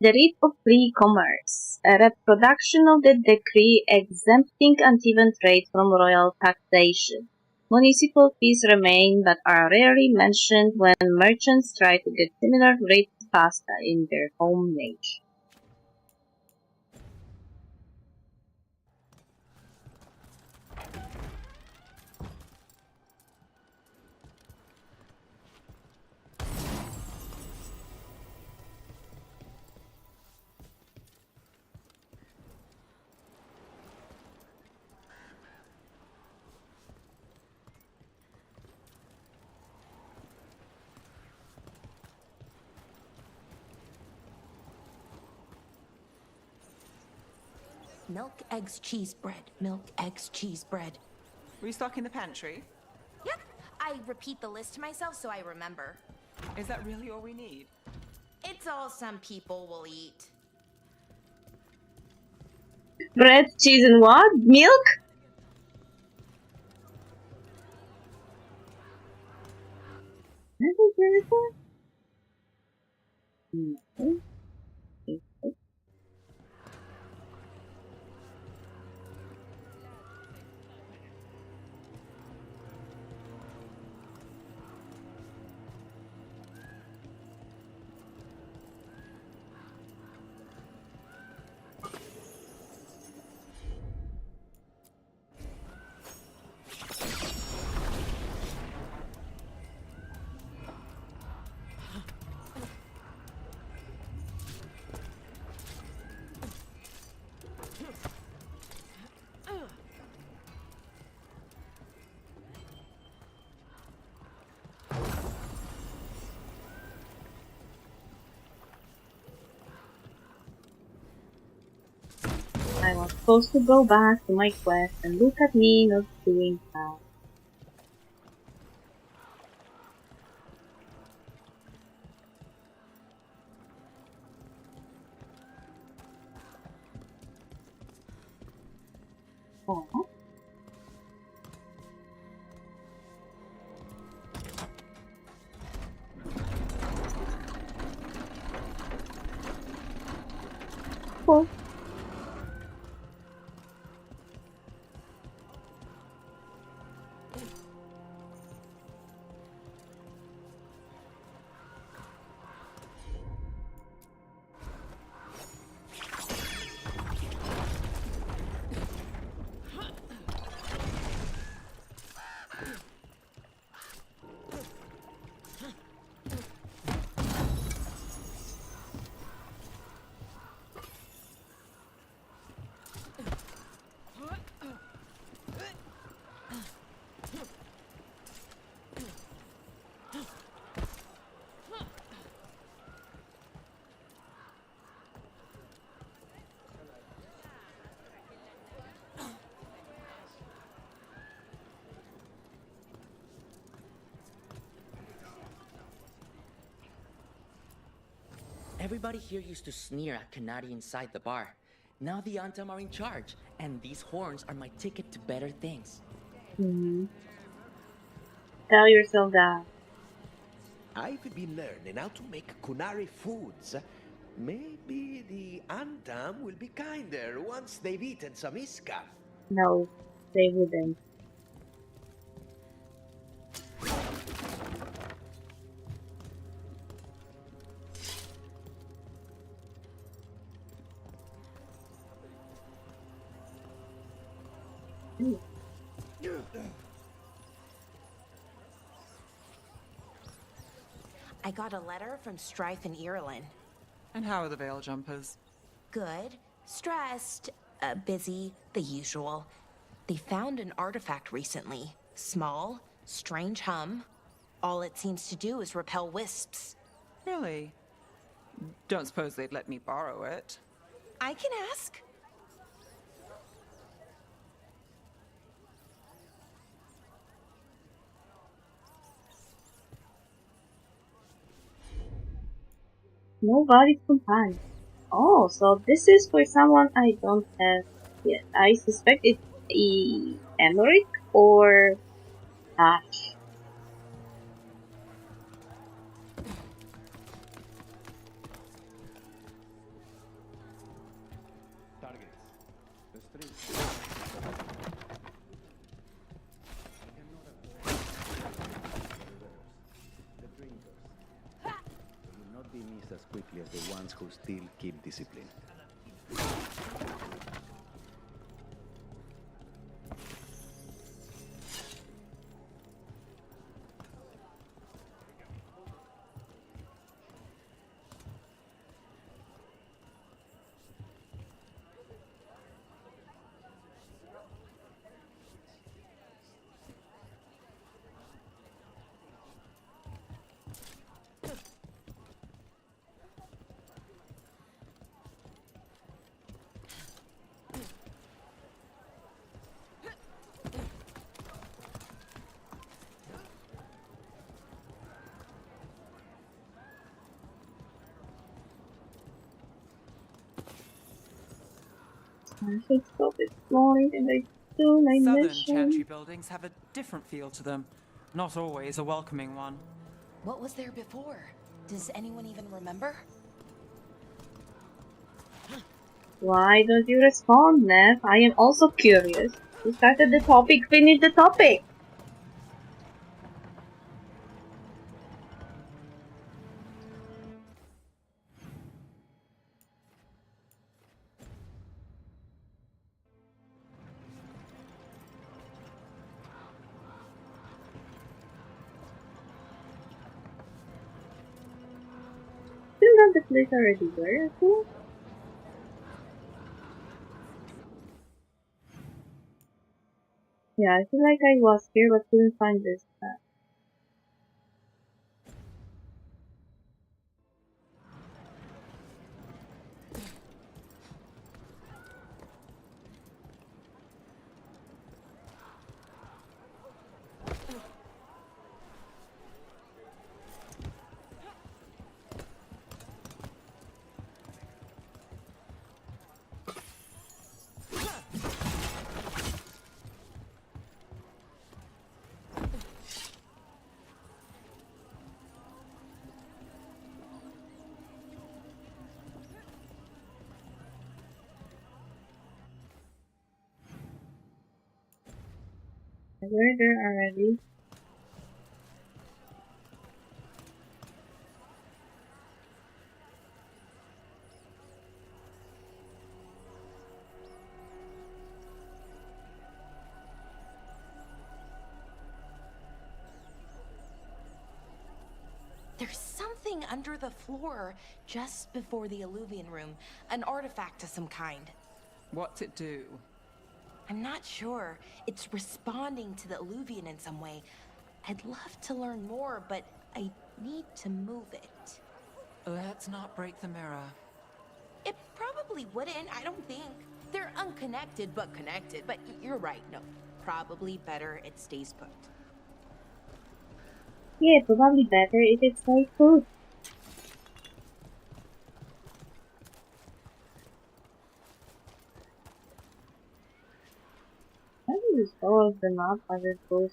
The Writ of Free Commerce, a reproduction of the decree exempting uneven trade from royal taxation. Municipal fees remain but are rarely mentioned when merchants try to get similar rates pasta in their home nation. Milk, eggs, cheese, bread. Milk, eggs, cheese, bread. Restocking the pantry? Yep. I repeat the list to myself so I remember. Is that really all we need? It's all some people will eat. Bread, cheese, and what? Milk? Is it very good? No. I was supposed to go back to my quest and look at me not doing that. Oh. Cool. Everybody here used to sneer at Kanadi inside the bar. Now the Antam are in charge, and these horns are my ticket to better things. Tell yourself that. I've been learning how to make Kunari foods. Maybe the Antam will be kinder once they've eaten some Iska. No, they wouldn't. I got a letter from Strife in Ireland. And how are the Veil Jumpers? Good. Stressed. Busy. The usual. They found an artifact recently. Small. Strange hum. All it seems to do is repel wisps. Really? Don't suppose they'd let me borrow it? I can ask. Nobody's companion. Oh, so this is for someone I don't have yet. I suspect it's Emmerich or Ash. Targets. The streets. Not be missed as quickly as the ones who still keep discipline. I should stop exploring and I do my Southern mission. chantry buildings have a different feel to them. Not always a welcoming one. What was there before? Does anyone even remember? Why don't you respond, Nev? I am also curious. You started the topic, finish the topic! Isn't that the place already where I think? Yeah, I feel like I was here but couldn't find this. We're there already. There's something under the floor just before the Illuvian room. An artifact of some kind. What's it do? I'm not sure. It's responding to the Illuvian in some way. I'd love to learn more, but I need to move it. Let's not break the mirror. It probably wouldn't, I don't think. They're unconnected, but connected. But you're right, no. Probably better it stays put. Yeah, probably better if it's my food. I will just follow the map as it goes.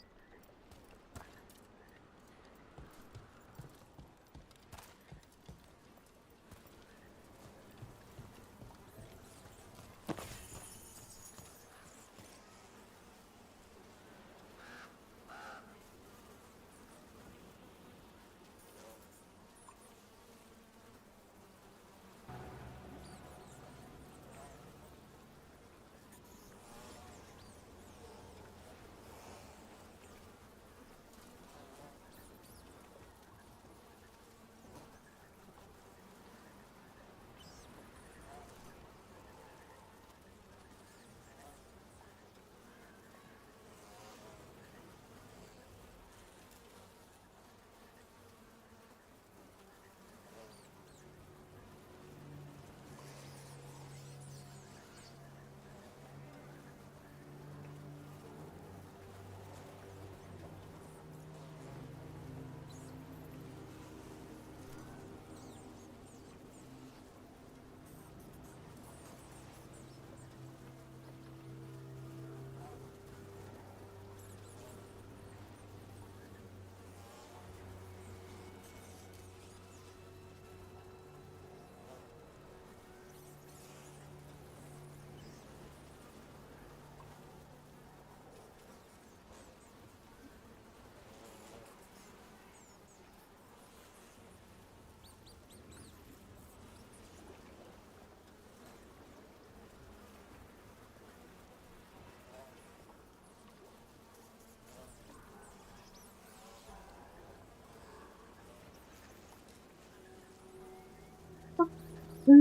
I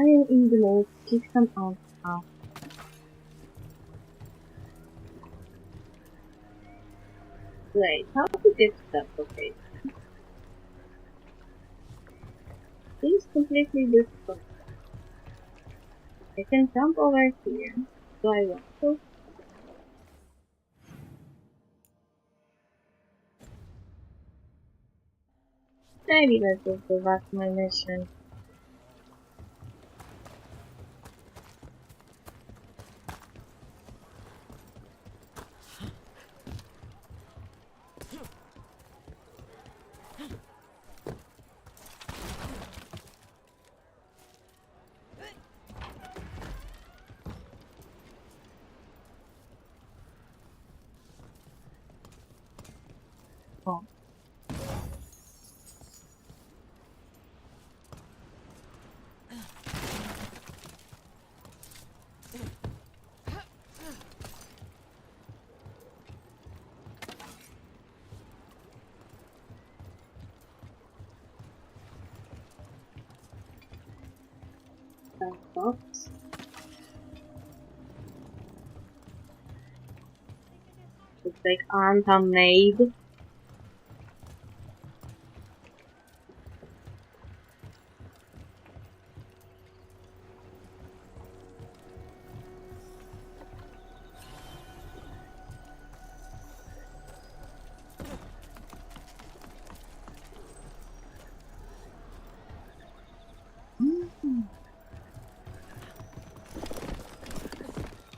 am in the mood to kick some out now. Wait, how to get stuff okay? Seems completely difficult. I can jump over here. Do I want to? Maybe let's just go back to my mission. Oh. Box. Looks like Anta made.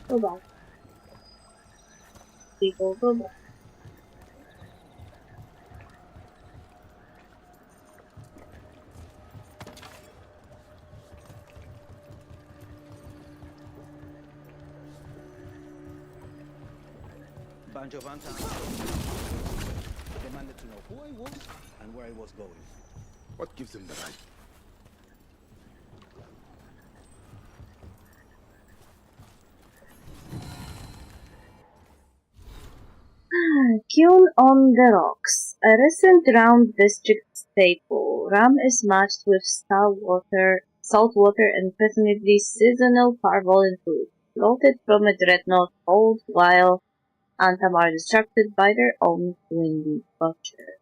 Go back. People, go back. Bunch of Antam demanded to know who I was and where I was going. What gives them the right? Kyun on the Rocks. A recent round district staple, rum is matched with saltwater and presumably seasonal parboiled food, floated from a dreadnought hold while Antam are distracted by their own windy butcher.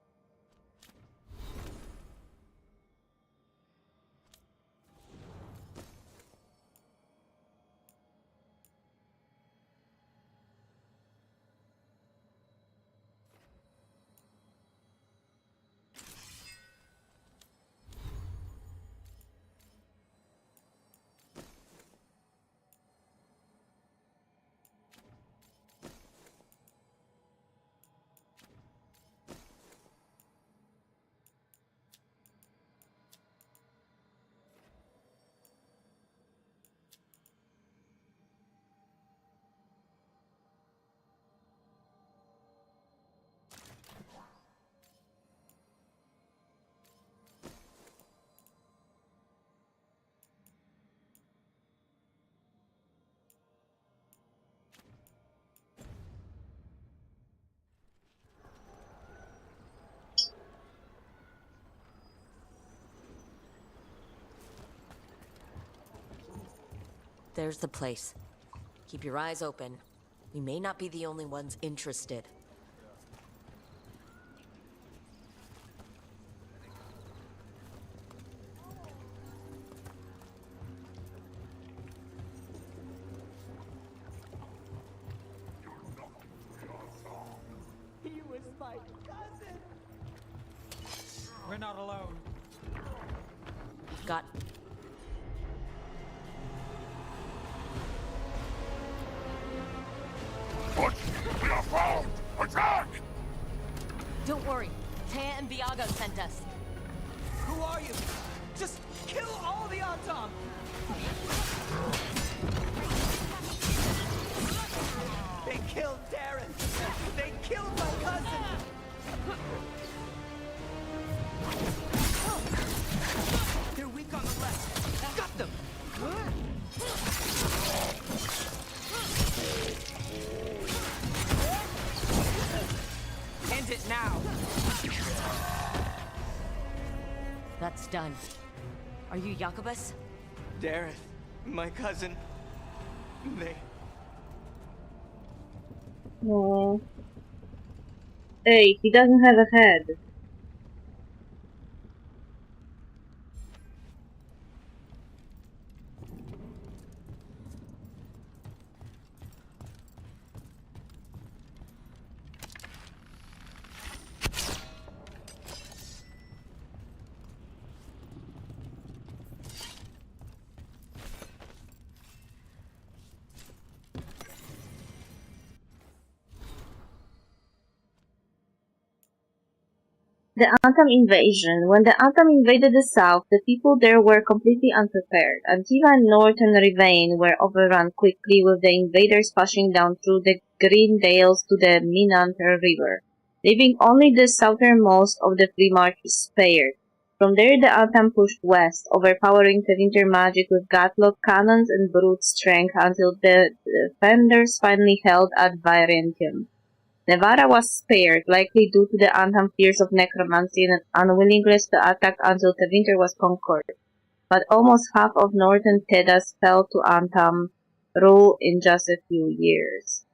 There's the place. Keep your eyes open. We may not be the only ones interested. He was my cousin! We're not alone. Got... We are found! Attack! Don't worry. Taya and Viago sent us. Who are you? Just kill all the Antam! They killed Darren! They killed my cousin! They're weak on the left. Got them! End it now! That's done. Are you Jacobus? Darren, my cousin. They... Oh. Hey, he doesn't have a head. The Antam invasion. When the Antam invaded the south, the people there were completely unprepared. Antiva and northern Ravine were overrun quickly, with the invaders pushing down through the green dales to the Minanter River, leaving only the southernmost of the free marches spared. From there the Antam pushed west, overpowering the winter magic with Gatlock cannons and brute strength until the defenders finally held at Vairentium. Nevada was spared, likely due to the Antam fears of necromancy and unwillingness to attack until the winter was conquered. But almost half of northern Tedas fell to Antam rule in just a few years.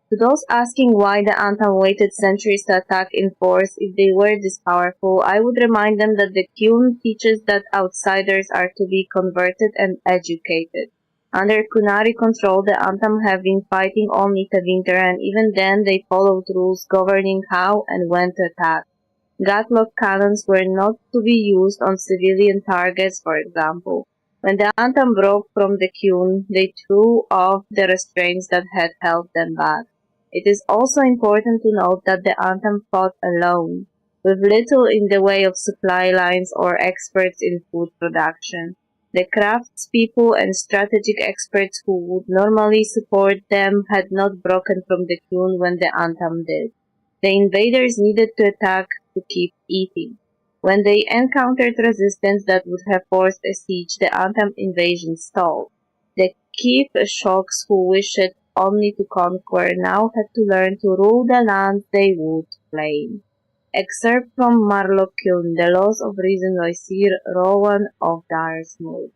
To those asking why the Antam waited centuries to attack in force if they were this powerful, I would remind them that the Kyun teaches that outsiders are to be converted and educated. Under Kunari control, the Antam have been fighting only the winter, and even then they followed rules governing how and when to attack. Gatlock cannons were not to be used on civilian targets, for example. When the Antam broke from the Kyun, they threw off the restraints that had held them back. It is also important to note that the Antam fought alone, with little in the way of supply lines or experts in food production. The craftspeople and strategic experts who would normally support them had not broken from the queue when the Antam did. The invaders needed to attack to keep eating. When they encountered resistance that would have forced a siege, the Antam invasion stalled. The Kiev shocks who wished only to conquer now had to learn to rule the land they would claim. Excerpt from Marlow-Kiln, The Laws of Reason by Sir Rowan of Daresmuir.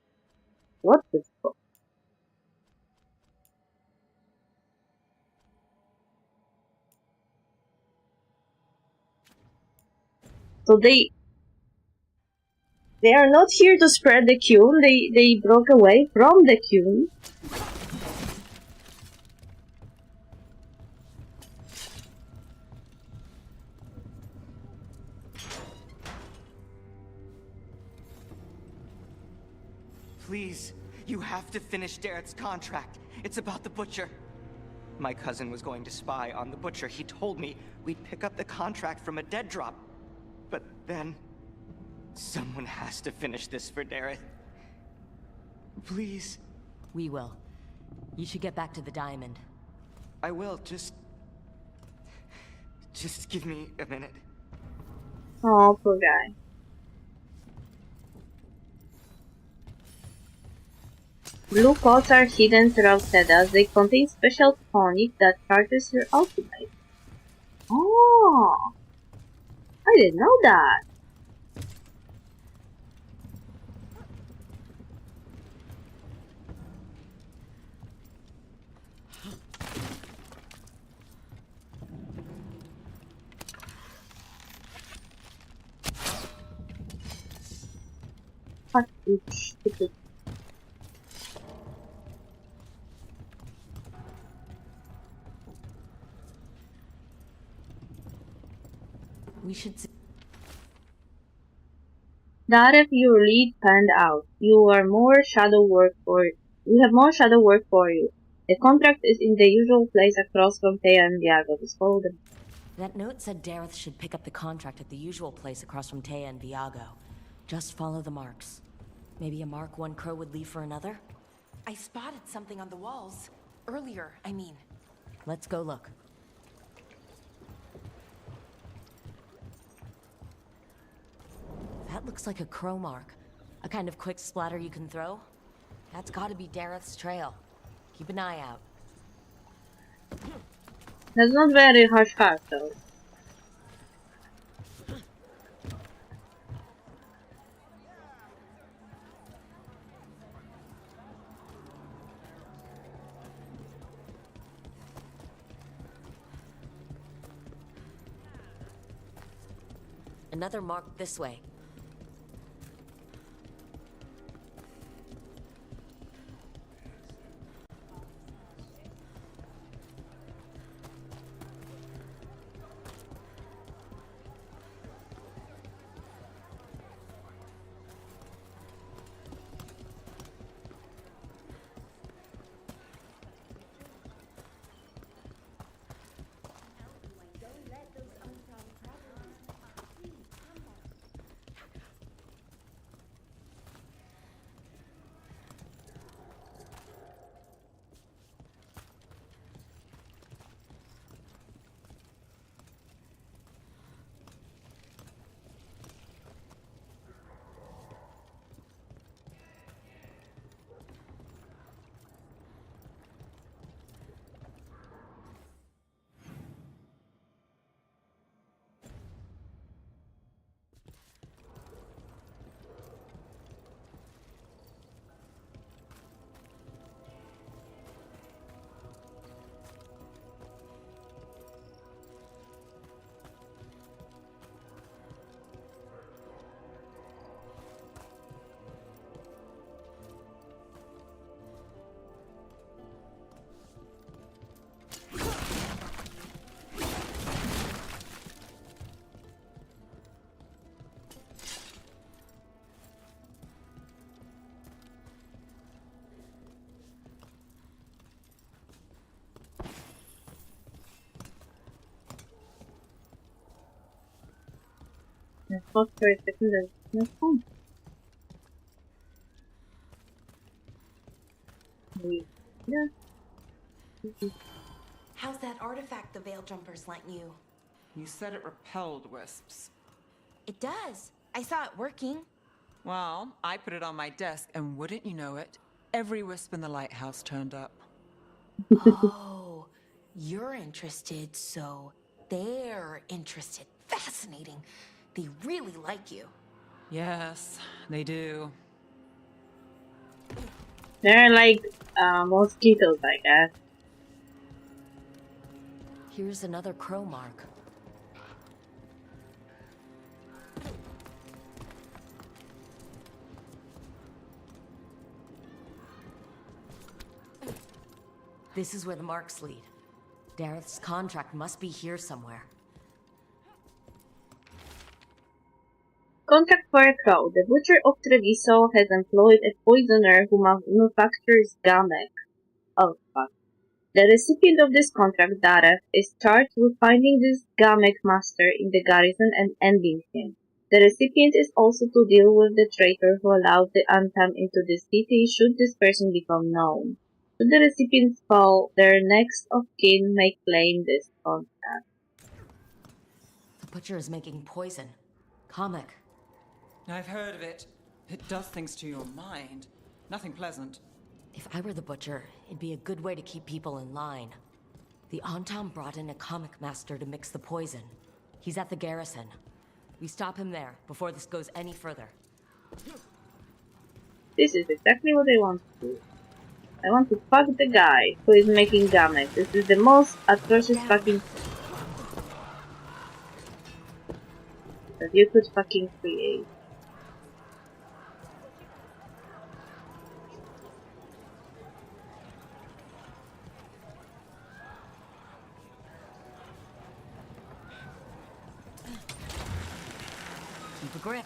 What the fuck? So they are not here to spread the Qun, they broke away from the Qun. Please, you have to finish Dareth's contract. It's about the Butcher. My cousin was going to spy on the Butcher. He told me we'd pick up the contract from a dead drop. But then, someone has to finish this for Dareth. Please. We will. You should get back to the diamond. I will, just give me a minute. Oh, poor guy. Blue pots are hidden throughout Sedas. They contain special tonic that charges your ultimate. Oh! I didn't know that. Fuck you, stupid. We should see. Dareth, your lead panned out. You have more shadow work for you. The contract is in the usual place across from Thea and Viago. Just follow them. That note said Dareth should pick up the contract at the usual place across from Thea and Viago. Just follow the marks. Maybe a mark one crow would leave for another? I spotted something on the walls. Earlier, I mean. Let's go look. That looks like a crow mark. A kind of quick splatter you can throw. That's gotta be Dareth's trail. Keep an eye out. That's not very harsh though. Another mark this way. I thought for a second that was no fun. Yeah. How's that artifact the Veil Jumpers lent you? You said it repelled wisps. It does. I saw it working. Well, I put it on my desk, and wouldn't you know it, every wisp in the lighthouse turned up. Oh, you're interested, so they're interested. Fascinating. They really like you. Yes, they do. They're like mosquitoes, I guess. Here's another crow mark. This is where the marks lead. Dareth's contract must be here somewhere. Contract for a crow. The butcher of Treviso has employed a poisoner who manufactures gamek. Oh fuck. The recipient of this contract, Dareth, is charged with finding this gamek master in the garrison and ending him. The recipient is also to deal with the traitor who allowed the Antam into the city should this person become known. Should the recipients fall, their next of kin may claim this contract. The butcher is making poison. Comic. I've heard of it. It does things to your mind. Nothing pleasant. If I were the butcher, it'd be a good way to keep people in line. The Antam brought in a comic master to mix the poison. He's at the garrison. We stop him there before this goes any further. This is exactly what I want to do. I want to fuck the guy who is making gamet. This is the most atrocious fucking that you could fucking create. Keep a grip.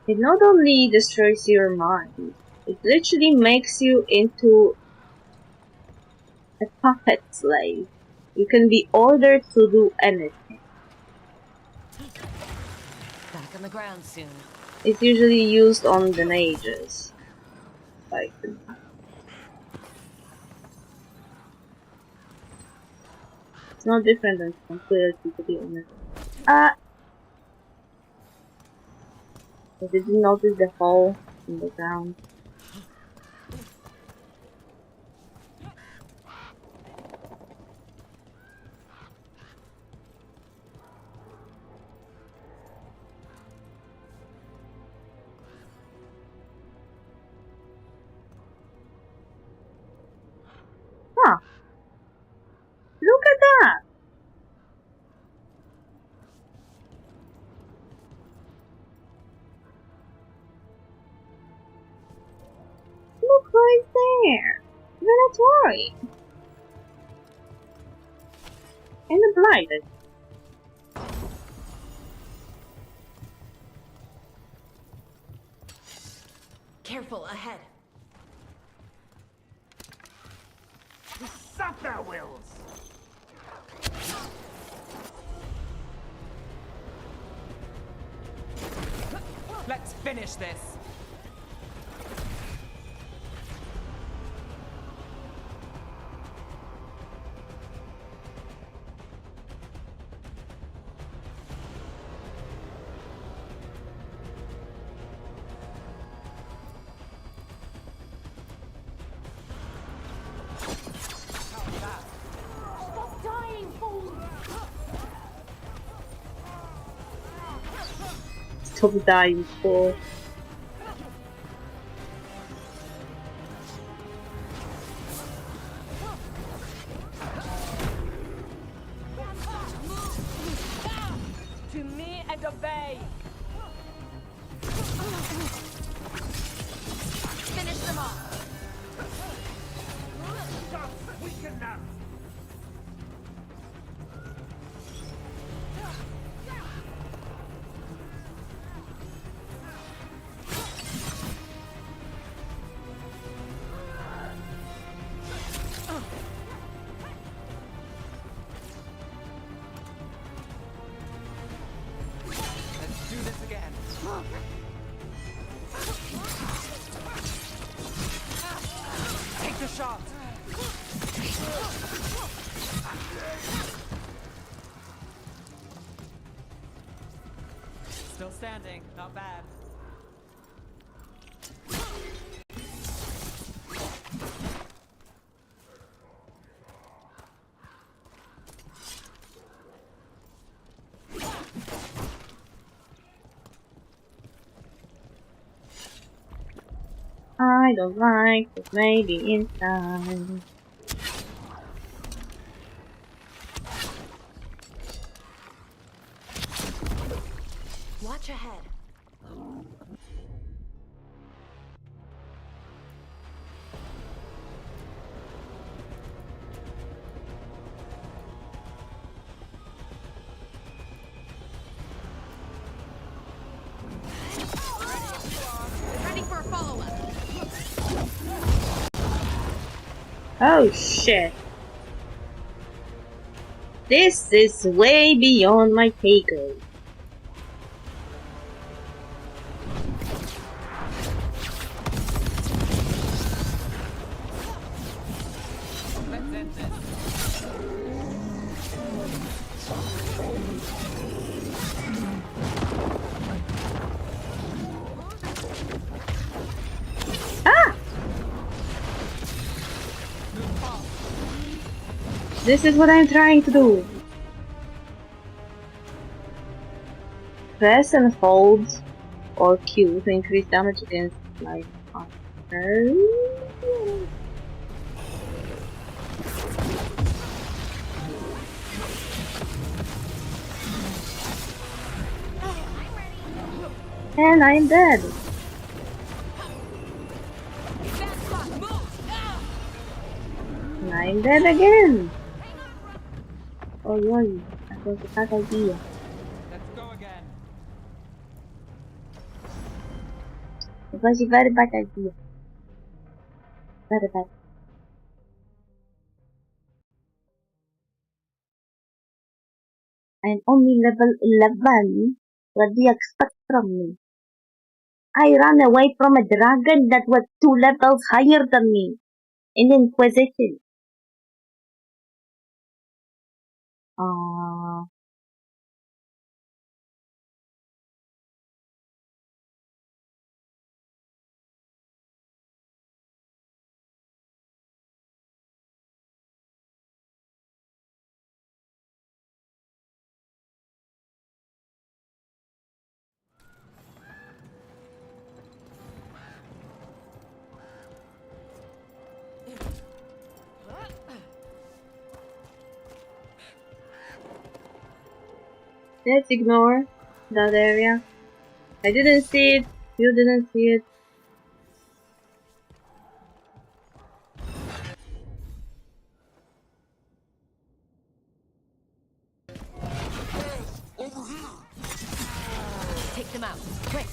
It not only destroys your mind, it literally makes you into a puppet slave. You can be ordered to do anything. Back on the ground soon. It's usually used on the mages. Like, it's no different than tranquility, to be honest. Did you notice the hole in the ground? Huh. Look at that! Look right there! Venatori! And the blighted. Careful, ahead. Stop their wills! Let's finish this. Stop dying, fool! Stop dying, fool. To me and obey! Finish them off. Weaken them! standing. Not bad. I don't like it, maybe inside. Watch ahead. Ready for a follow-up. Oh shit. This is way beyond my pay grade. Let's end this. Ah! This is what I'm trying to do. Press and hold or Q to increase damage against life after. And I'm dead. And I'm dead again. Oh yeah, that was a bad idea. Let's go again. It was a very bad idea. Very bad. I'm only level 11. What do you expect from me? I ran away from a dragon that was 2 levels higher than me in Inquisition. Let's ignore that area. I didn't see it. You didn't see it. Take them out, quick!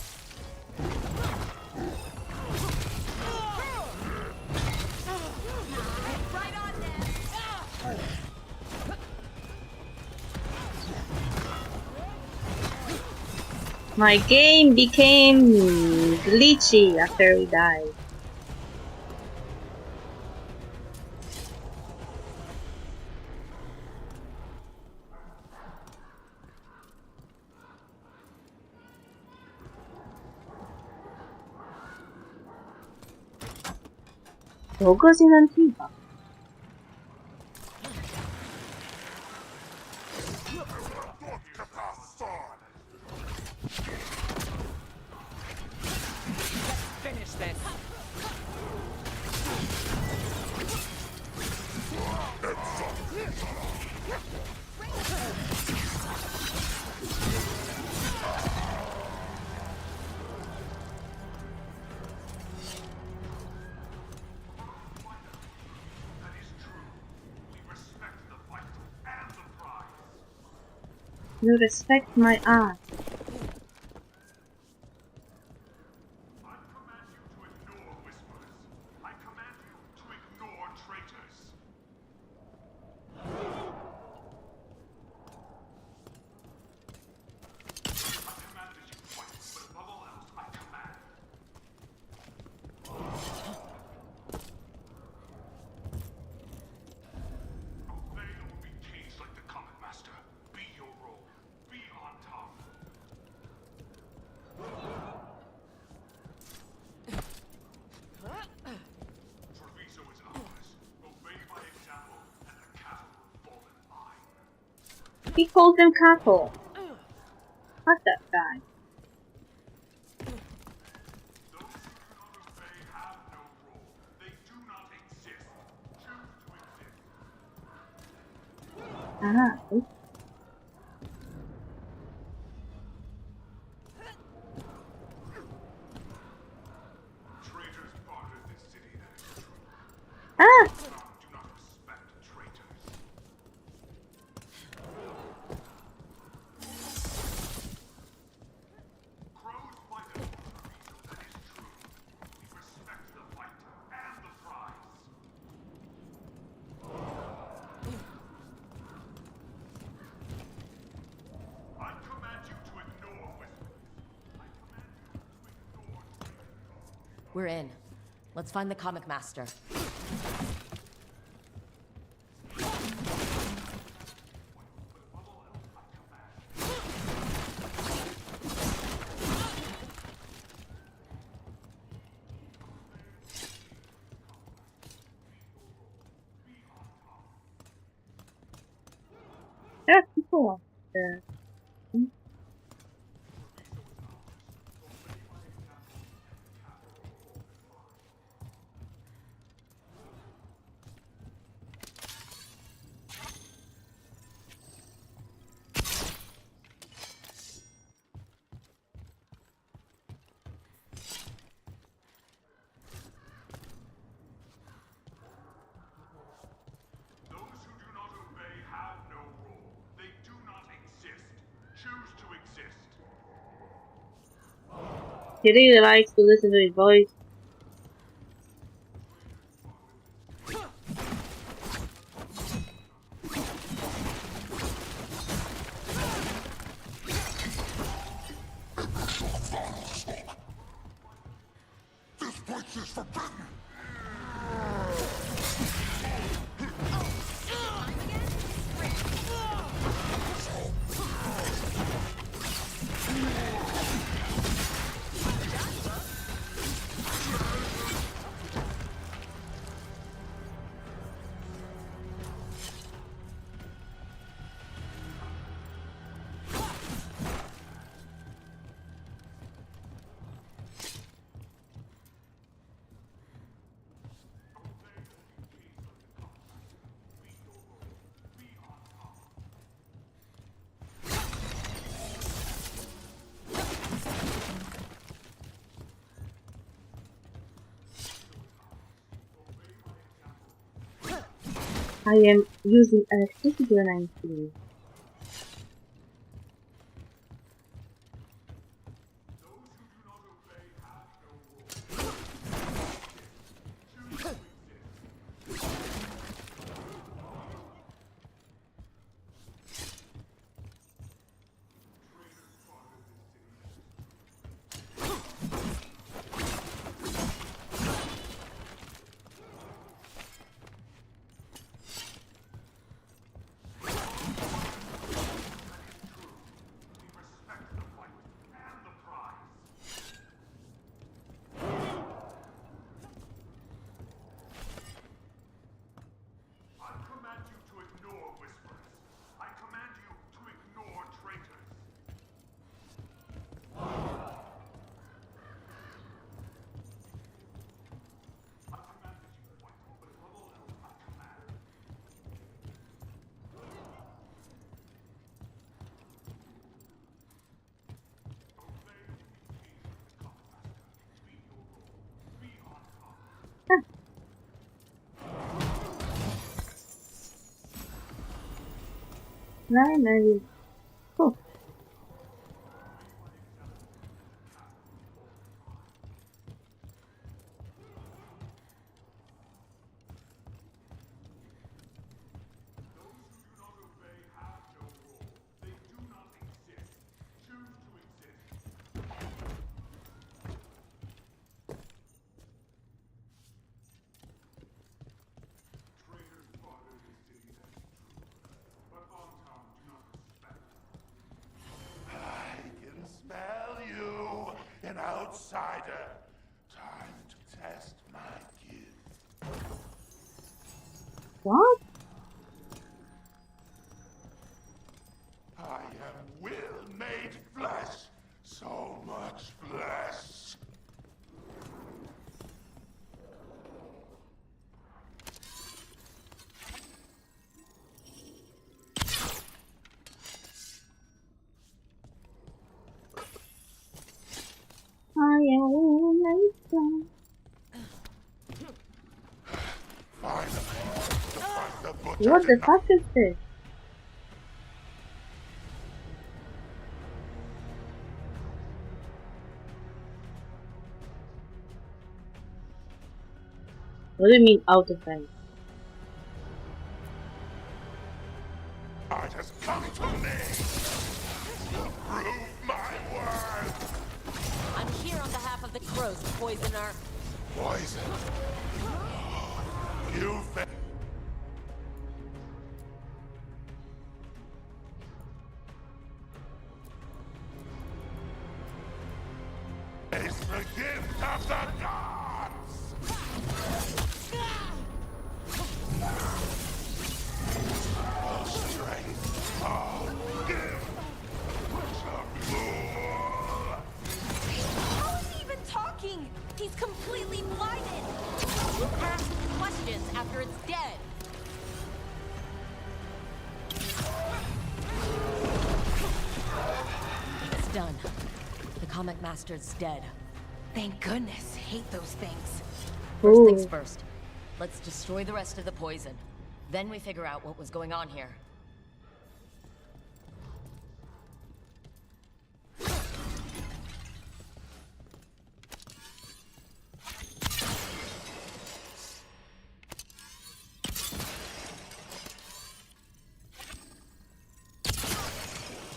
Right on them. My game became glitchy after we died. 저것이 난티가. Finish this. You respect my art. He called them cattle. Fuck that guy. Ah, ah! We're in. Let's find the comic master. There are people up there. He really likes to listen to his voice. This place is forbidden! I am using electricity when I'm here. Maybe. Cool. An outsider. Time to test my gift. What? What the fuck is this? What do you mean out of range? It has come to me to prove my worth. I'm here on behalf of the crows, poisoner. Poison. You face the gift of the gods. The strength of gift. How is he even talking? He's completely blinded. Who asks questions after it's dead? It's done. The comic master's dead. Thank goodness. Hate those things. First things first. Let's destroy the rest of the poison. Then we figure out what was going on here.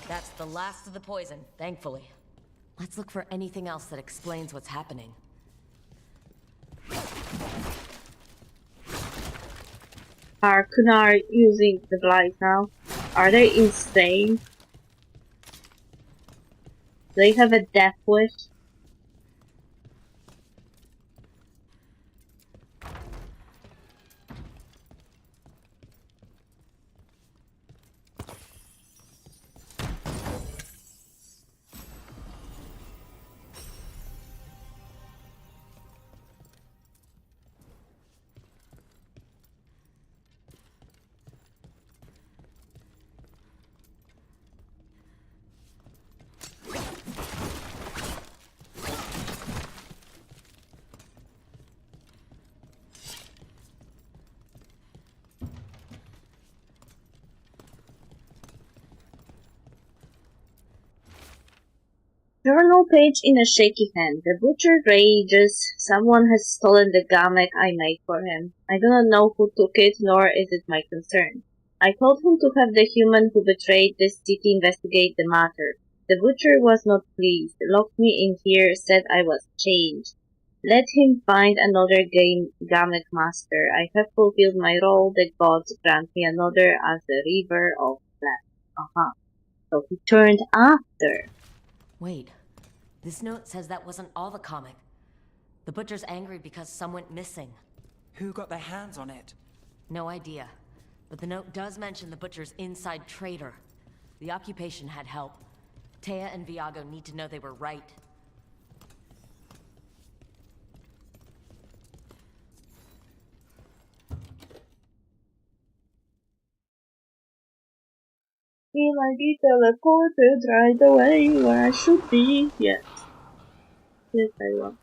That's the last of the poison, thankfully. Let's look for anything else that explains what's happening. Are Kunar using the blight now? Are they insane? Do they have a death wish? Journal page in a shaky hand. The butcher rages. Someone has stolen the gamek I made for him. I do not know who took it, nor is it my concern. I told him to have the human who betrayed this city investigate the matter. The butcher was not pleased, locked me in here, said I was changed. Let him find another gamek master. I have fulfilled my role. The gods grant me another as the river of blood. So he turned after. Wait, this note says that wasn't all the comic. The butcher's angry because some went missing. Who got their hands on it? No idea. But the note does mention the butcher's inside traitor. The occupation had help. Taya and Viago need to know they were right. Feel like be teleported right away where I should be. Yes. Yes, I will.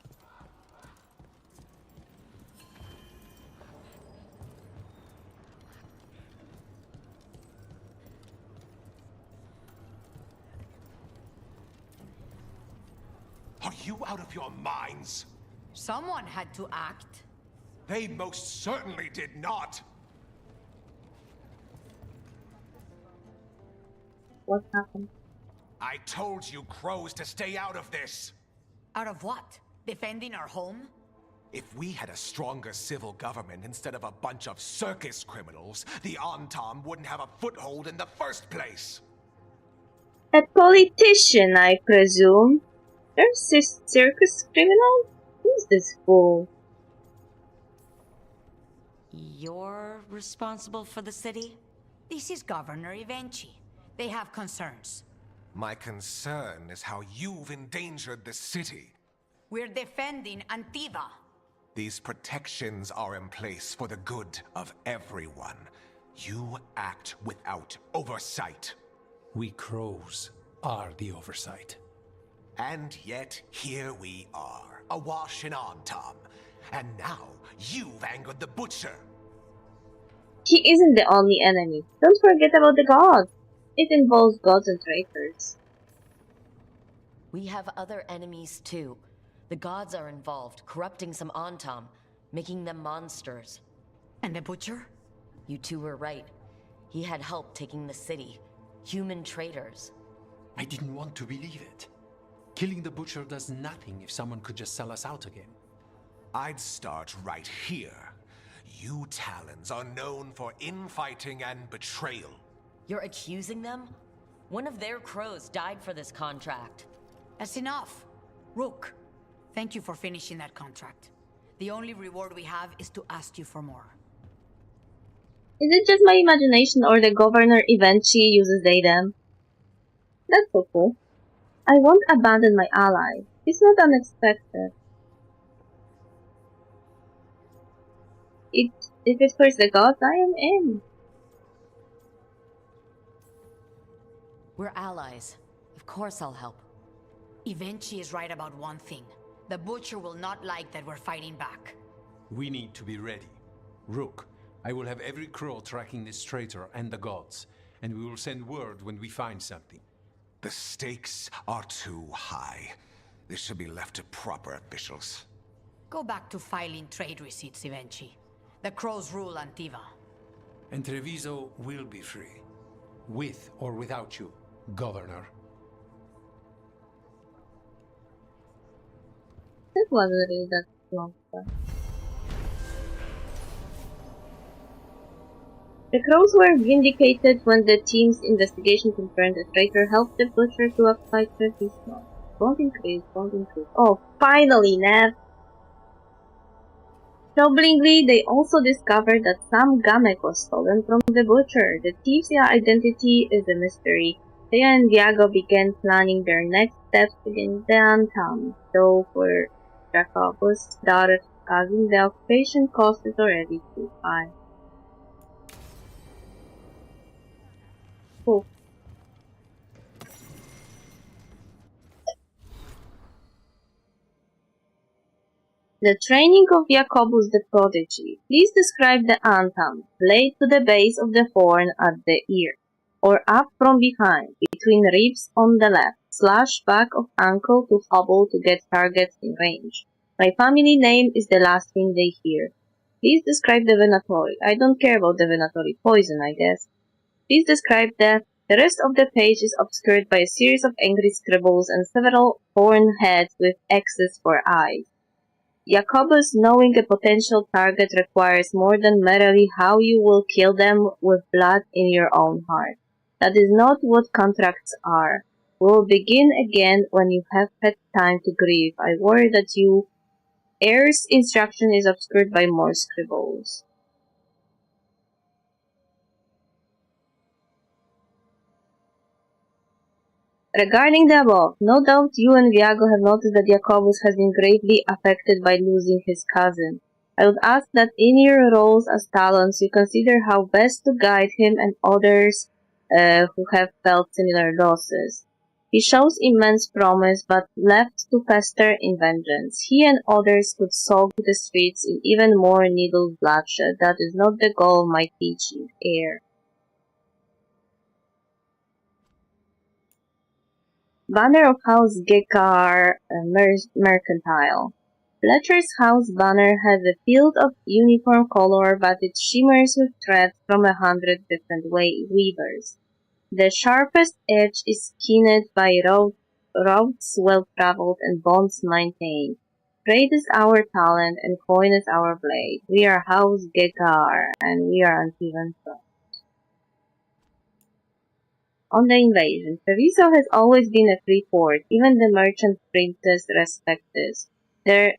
Are you out of your minds? Someone had to act. They most certainly did not. What happened? I told you crows to stay out of this. Out of what? Defending our home? If we had a stronger civil government instead of a bunch of circus criminals, the Antam wouldn't have a foothold in the first place. A politician, I presume. There's this circus criminal? Who's this fool? You're responsible for the city? This is Governor Evenchi. They have concerns. My concern is how you've endangered the city. We're defending Antiva. These protections are in place for the good of everyone. You act without oversight. We crows are the oversight. And yet, here we are, awash in Antam. And now, you've angered the butcher. He isn't the only enemy. Don't forget about the gods. It involves gods and traitors. We have other enemies too. The gods are involved, corrupting some Antam, making them monsters. And the Butcher? You two were right. He had help taking the city. Human traitors. I didn't want to believe it. Killing the Butcher does nothing if someone could just sell us out again. I'd start right here. You Talons are known for infighting and betrayal. You're accusing them? One of their crows died for this contract. That's enough. Rook, thank you for finishing that contract. The only reward we have is to ask you for more. Is it just my imagination or the governor eventually uses they them? That's so cool. I won't abandon my ally. It's not unexpected. If it hurts the gods, I am in. We're allies. Of course I'll help. Evenchi is right about one thing. The Butcher will not like that we're fighting back. We need to be ready. Rook, I will have every crow tracking this traitor and the gods, and we will send word when we find something. The stakes are too high. This should be left to proper officials. Go back to filing trade receipts, Evenchi. The crows rule Antiva. And Treviso will be free. With or without you, Governor. That wasn't really that long. The crows were vindicated when the team's investigation confirmed the traitor helped the Butcher to apply Treviso. Won't increase. Oh, finally, Nev! Troublingly, they also discovered that some Gamek was stolen from the Butcher. The thief's identity is a mystery. Thea and Viago began planning their next steps against the Antam, though for Jacobus' daughter's cousin, the occupation cost is already too high. Cool. The training of Jacobus the Prodigy. Please describe the Antam, laid to the base of the horn at the ear, or up from behind, between ribs on the left, slash back of ankle to hobble to get targets in range. My family name is the last thing they hear. Please describe the Venatori. I don't care about the Venatori poison, I guess. Please describe the rest of the page is obscured by a series of angry scribbles and several horn heads with X's for eyes. Jacobus, knowing a potential target requires more than merely how you will kill them with blood in your own heart. That is not what contracts are. We will begin again when you have had time to grieve. I worry that you heir's instruction is obscured by more scribbles. Regarding the above, no doubt you and Viago have noticed that Jacobus has been greatly affected by losing his cousin. I would ask that in your roles as Talons you consider how best to guide him and others who have felt similar losses. He shows immense promise, but left to fester in vengeance. He and others could soak the streets in even more needless bloodshed. That is not the goal of my teaching, heir. Banner of House Gekar Mercantile. Fletcher's house banner has a field of uniform color, but it shimmers with threads from 100 different weavers. The sharpest edge is skinned by routes well traveled and bonds maintained. Trade is our talent and coin is our blade. We are House Gekar, and we are Antivan Front. On the invasion, Treviso has always been a free port. Even the merchant princes respect this. Their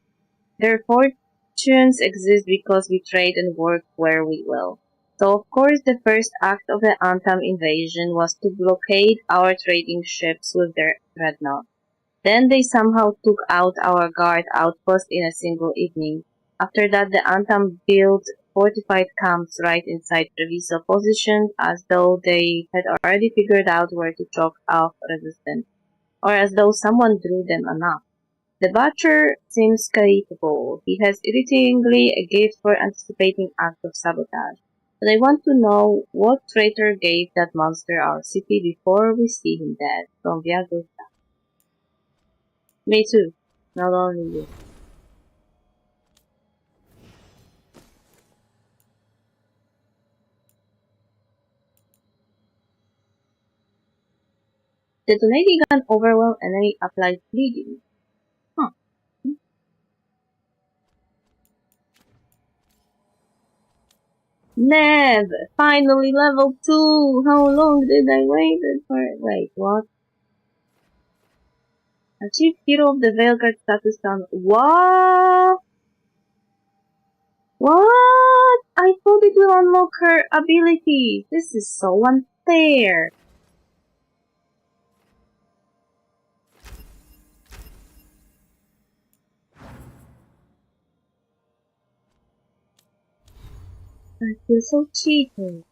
fortunes exist because we trade and work where we will. So of course the first act of the Antam invasion was to blockade our trading ships with their dreadnought. Then they somehow took out our guard outpost in a single evening. After that the Antam built fortified camps right inside Treviso, positioned as though they had already figured out where to choke off resistance, or as though someone drew them enough. The Butcher seems capable. He has irritatingly a gift for anticipating acts of sabotage. But I want to know what traitor gave that monster our city before we see him dead. From Veilguard. Me too. Not only you. Detonating gun overwhelm enemy applies bleeding. Huh. Nev! Finally level 2! How long did I wait for it? Wait, what? Achieve Hero of the Veilguard status down. What? What? I thought it will unlock her ability. This is so unfair. I feel so cheated.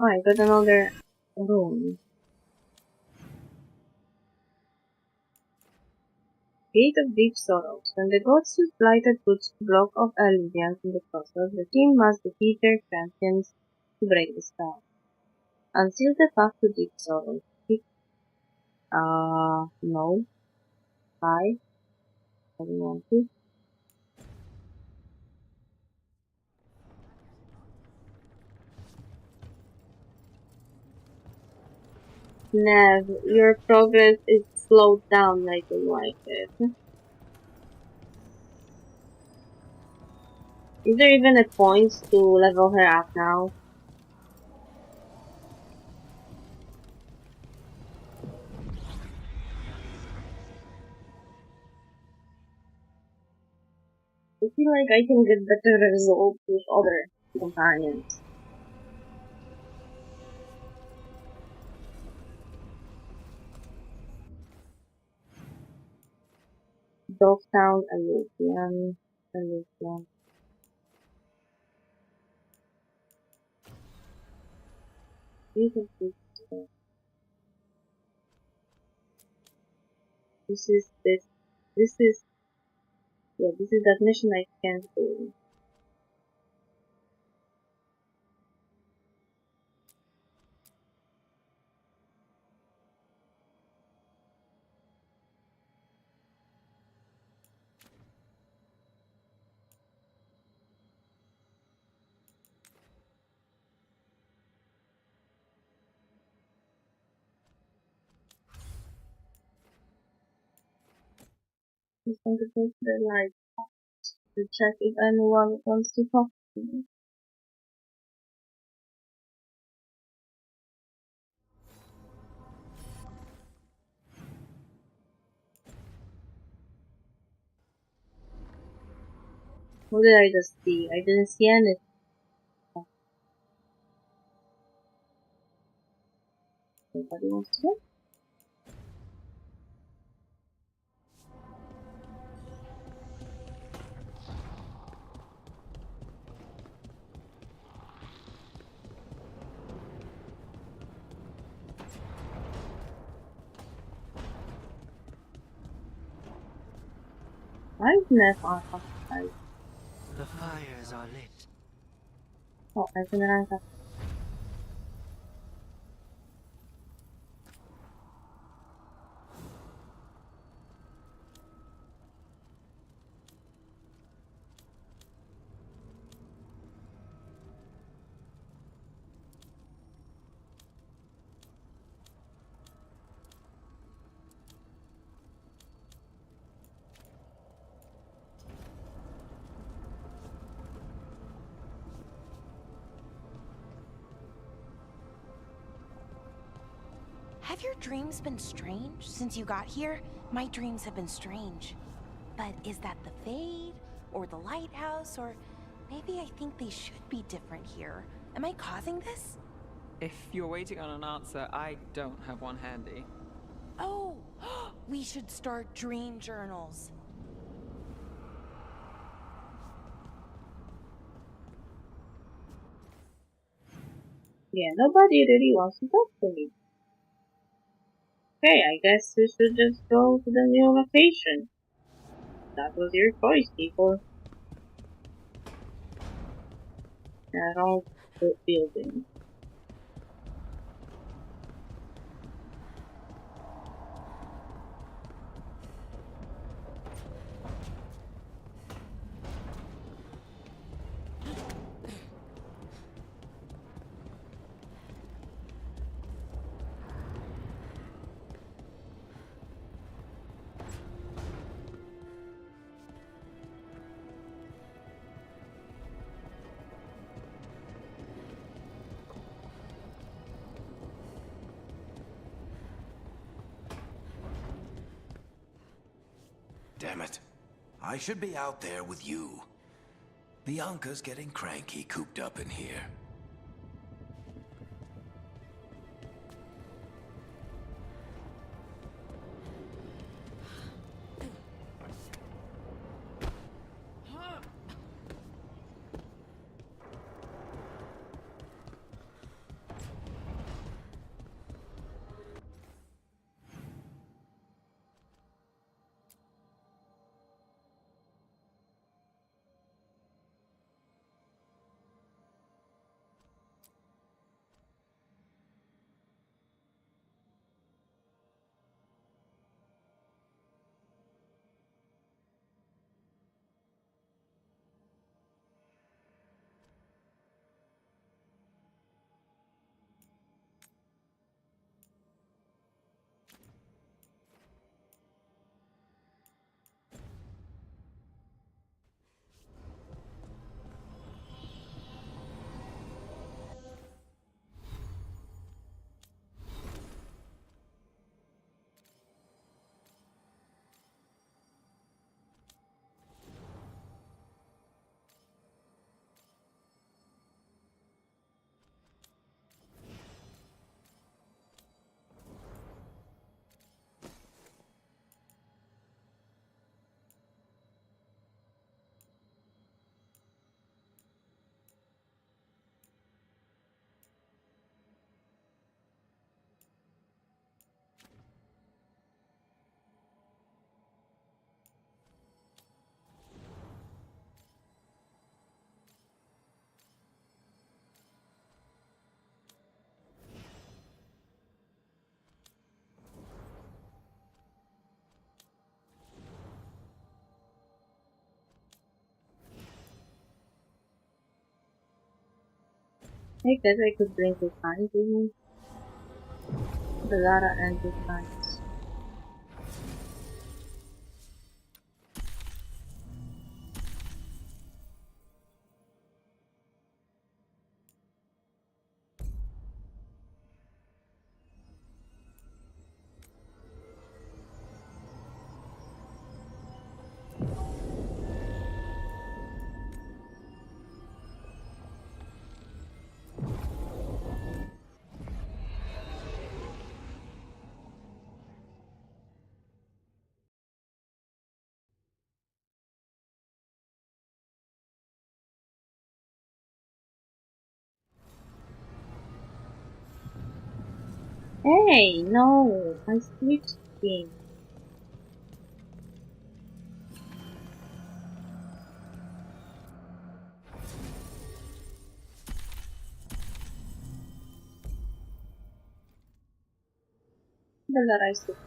Oh, I got another room. Gate of Deep Sorrows. When the gods use blighted puts block of allegiance in the crossroads, the team must defeat their champions to break the spell. Unseal the path to Deep Sorrows. No. 5. I don't want to. Nev, your progress is slowed down like I like it. Is there even a point to level her up now? I feel like I can get better results with other companions. Dogtown, Elysian. This is that mission I can't do. I'm going to go to the light to check if anyone wants to talk to me. What did I just see? I didn't see anything. Nobody wants to go? Why is Nev on hospital? The fires are lit. Oh, I can rank up. Have your dreams been strange since you got here? My dreams have been strange. But is that the Fade? Or the lighthouse? Or maybe I think they should be different here. Am I causing this? If you're waiting on an answer, I don't have one handy. Oh, we should start dream journals. Yeah, nobody really wants to talk to me. Okay, I guess we should just go to the new location. That was your choice, people. They're all good buildings. Damn it. I should be out there with you. Bianca's getting cranky cooped up in here. I guess I could bring the signs with me. The Lara and the signs. Hey, no, I switched games. The Lara I switched.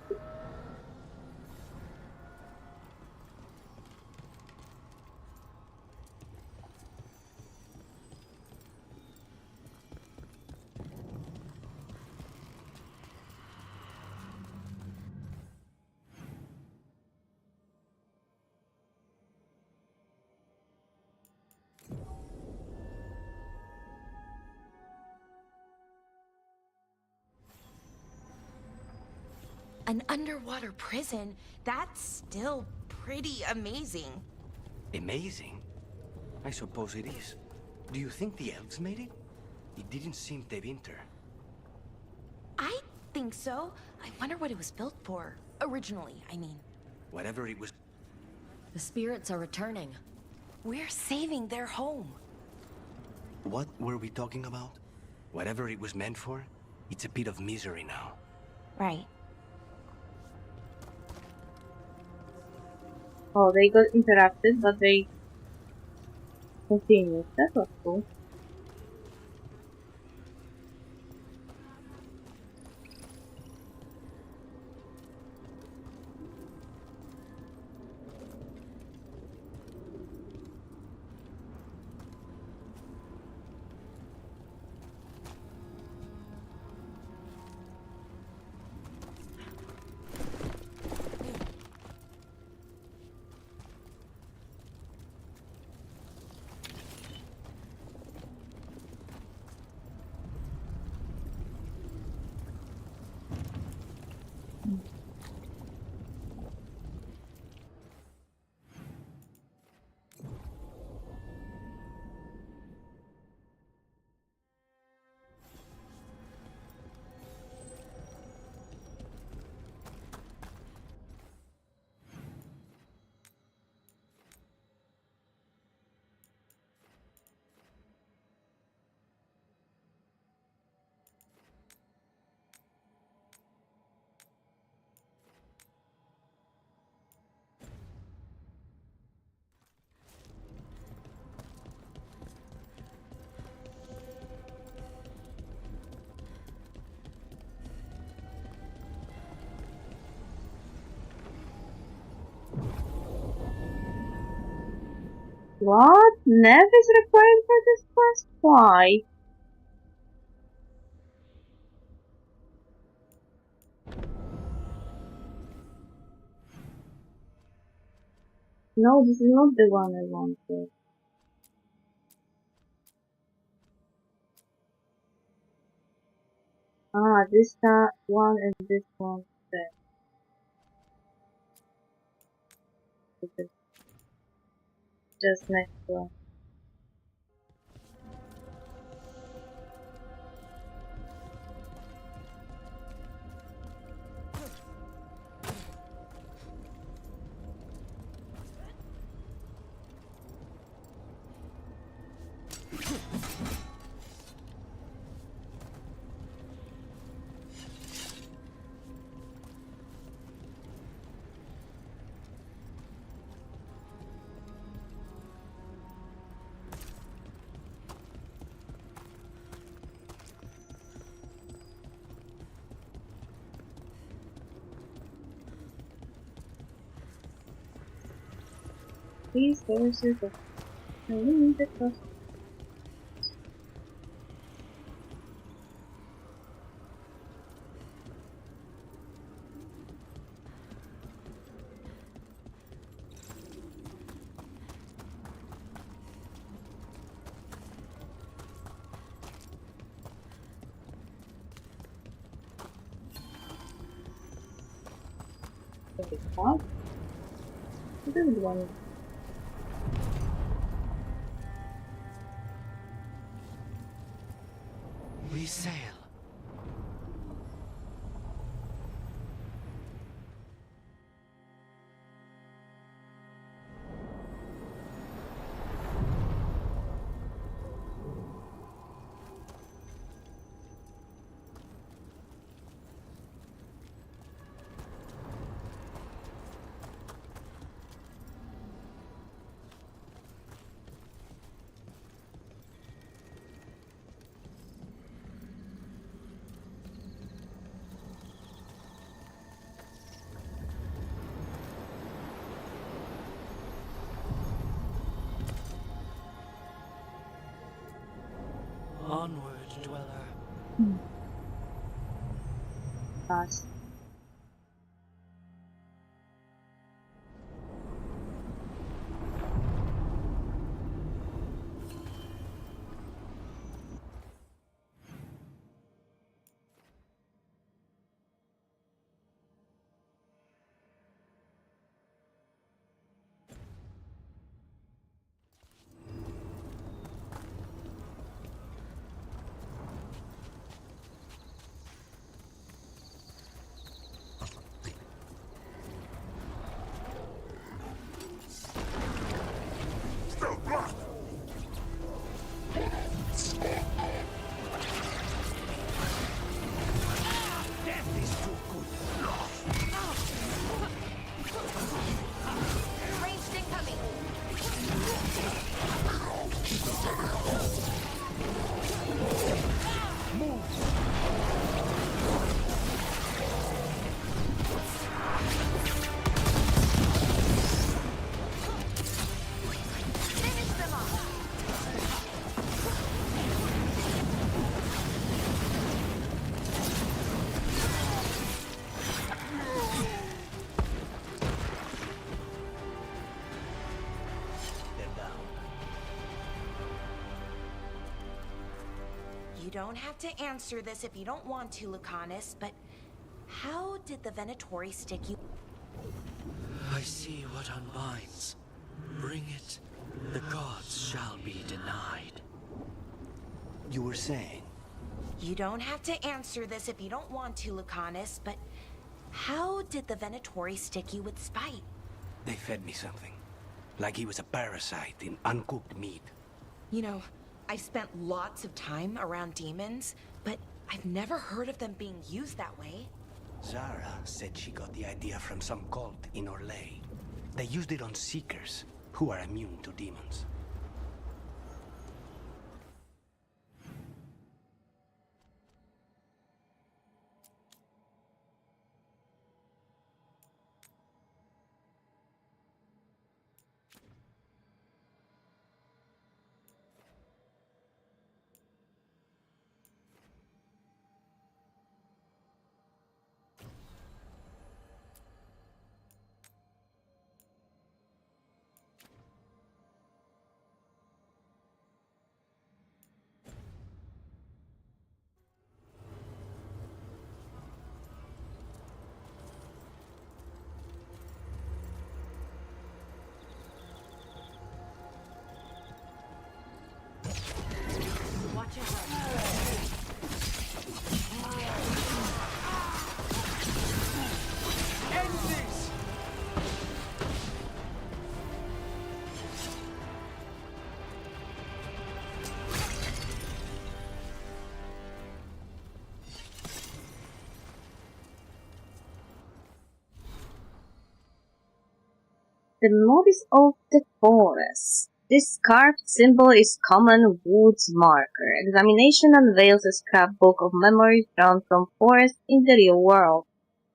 An underwater prison? That's still pretty amazing. Amazing? I suppose it is. Do you think the elves made it? It didn't seem they winter. I think so. I wonder what it was built for. Originally, I mean. Whatever it was. The spirits are returning. We're saving their home. What were we talking about? Whatever it was meant for, it's a bit of misery now. Right. Oh, they got interrupted, but they continued. That was cool. What? Nev is required for this quest? Why? No, this is not the one I wanted. Ah, this one and this one. Okay. Just next one. Please go to circle. I really need the cross. Okay, what? This is one. We sail. Onward, dweller. Pass. You don't have to answer this if you don't want to, Lucanus, but how did the Venatori stick you? I see what unbinds. Bring it. The gods shall be denied. You were saying? You don't have to answer this if you don't want to, Lucanus, but how did the Venatori stick you with spite? They fed me something. Like he was a parasite in uncooked meat. You know, I've spent lots of time around demons, but I've never heard of them being used that way. Zara said she got the idea from some cult in Orlais. They used it on seekers, who are immune to demons. Watch your heart. End this! The Modis of the Forest. This carved symbol is common Wood's marker. Examination unveils a scrapbook of memories drawn from forests in the real world.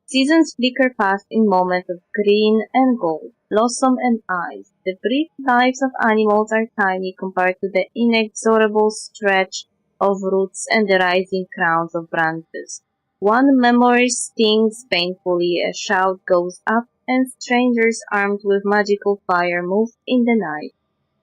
Seasons flicker past in moments of green and gold, blossom and ice. The brief lives of animals are tiny compared to the inexorable stretch of roots and the rising crowns of branches. One memory stings painfully, a shout goes up, and strangers armed with magical fire move in the night.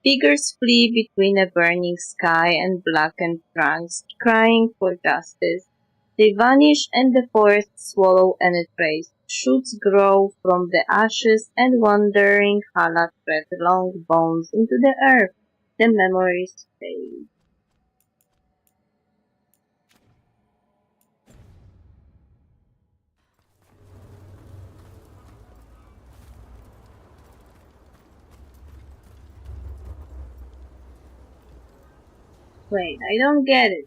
Figures flee between a burning sky and blackened trunks, crying for justice. They vanish and the forests swallow any trace. Shoots grow from the ashes and wandering Hala thread long bones into the earth. The memories fade. Wait, I don't get it.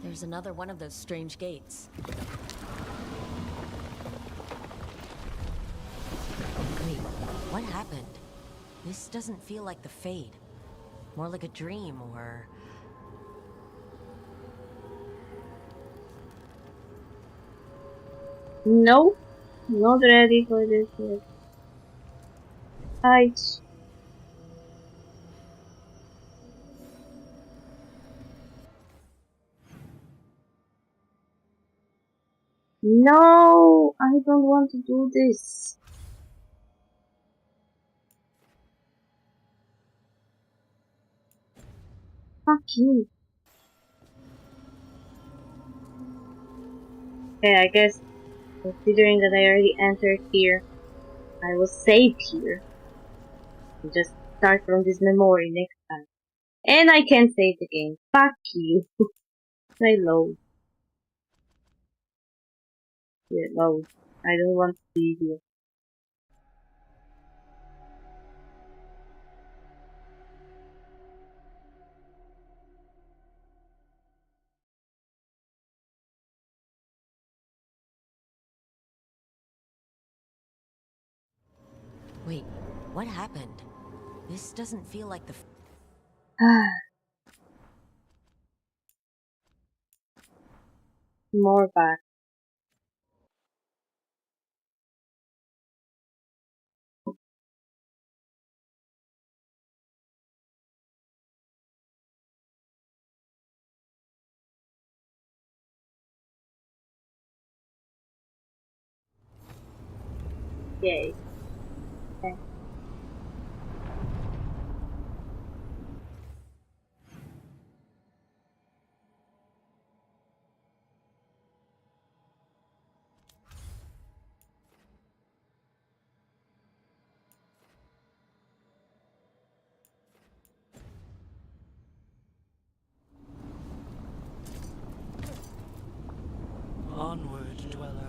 There's another one of those strange gates. Wait, what happened? This doesn't feel like the Fade. More like a dream, or... No, not ready for this yet. No, I don't want to do this. Fuck you. Okay, I guess, considering that I already entered here, I will save here. And just start from this memory next time. And I can save the game. Fuck you. I load. Yeah, load. I don't want to be here. Wait, what happened? This doesn't feel like the... More back. Yay. Okay. Onward, dweller.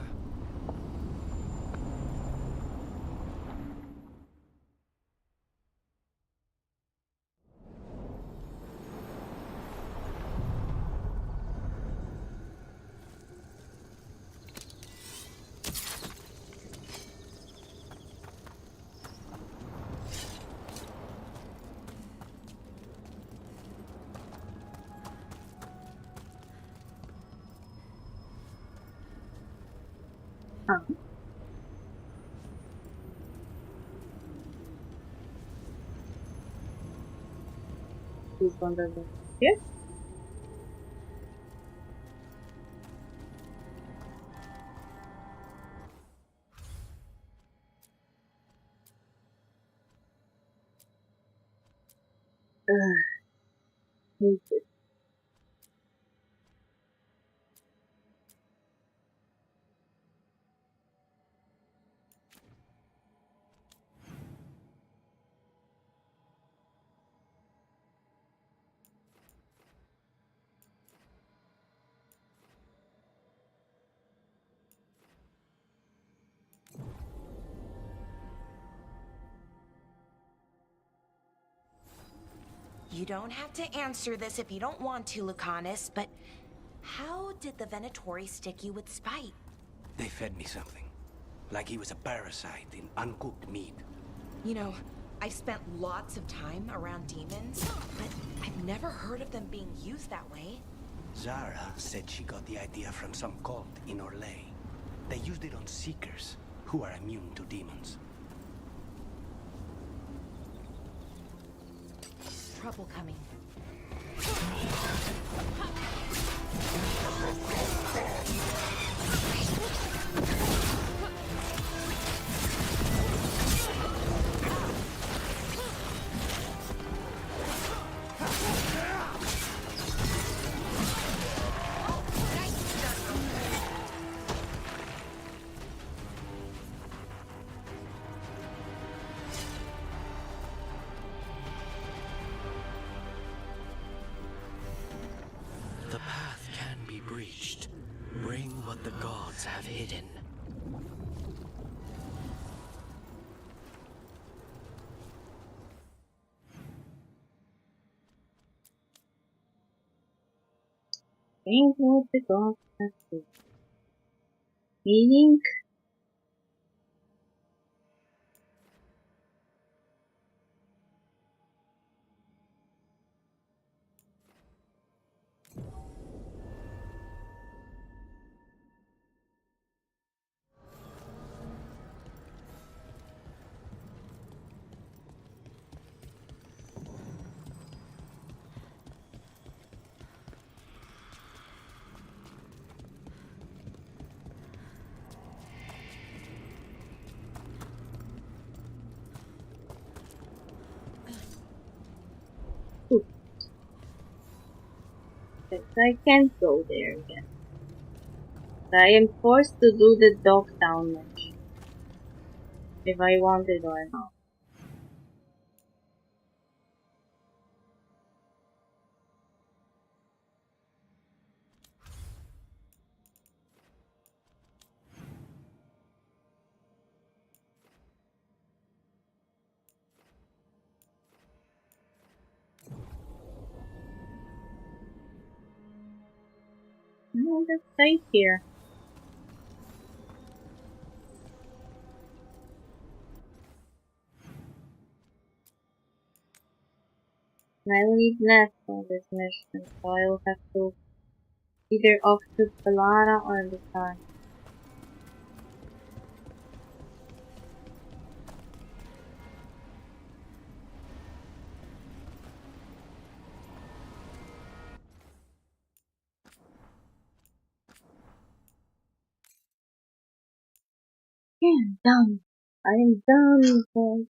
Who's going to go here? Who's this? You don't have to answer this if you don't want to, Lucanus, but how did the Venatori stick you with spite? They fed me something. Like he was a parasite in uncooked meat. You know, I've spent lots of time around demons, but I've never heard of them being used that way. Zara said she got the idea from some cult in Orlais. They used it on Seekers, who are immune to demons. Trouble coming. The path can be breached. Bring what the gods have hidden. Bring what the gods have hidden. Meaning? I can't go there again. I am forced to do the Dogtown mission. If I want it or not. No, just stay here. And I will need Ness for this mission, so I will have to either off to Pelara or Lucan. I am done. I am done for.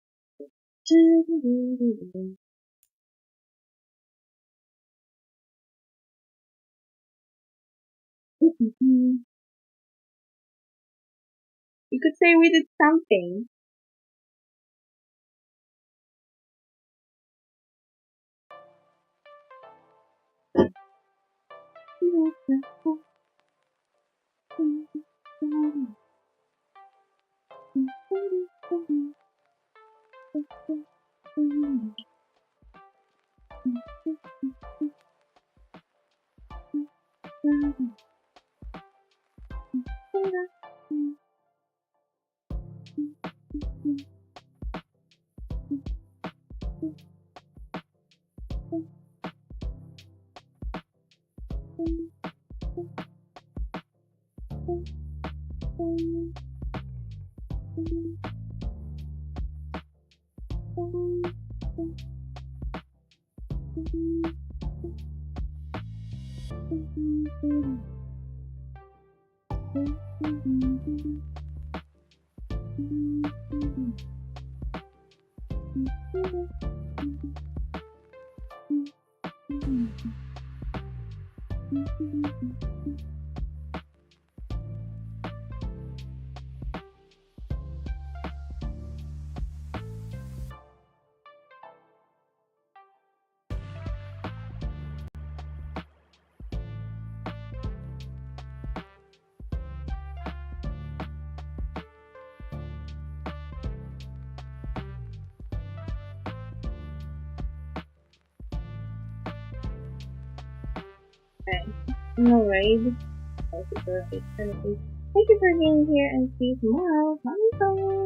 You could say we did something. Okay. No raid. Thank you for being here and see you tomorrow. Bye.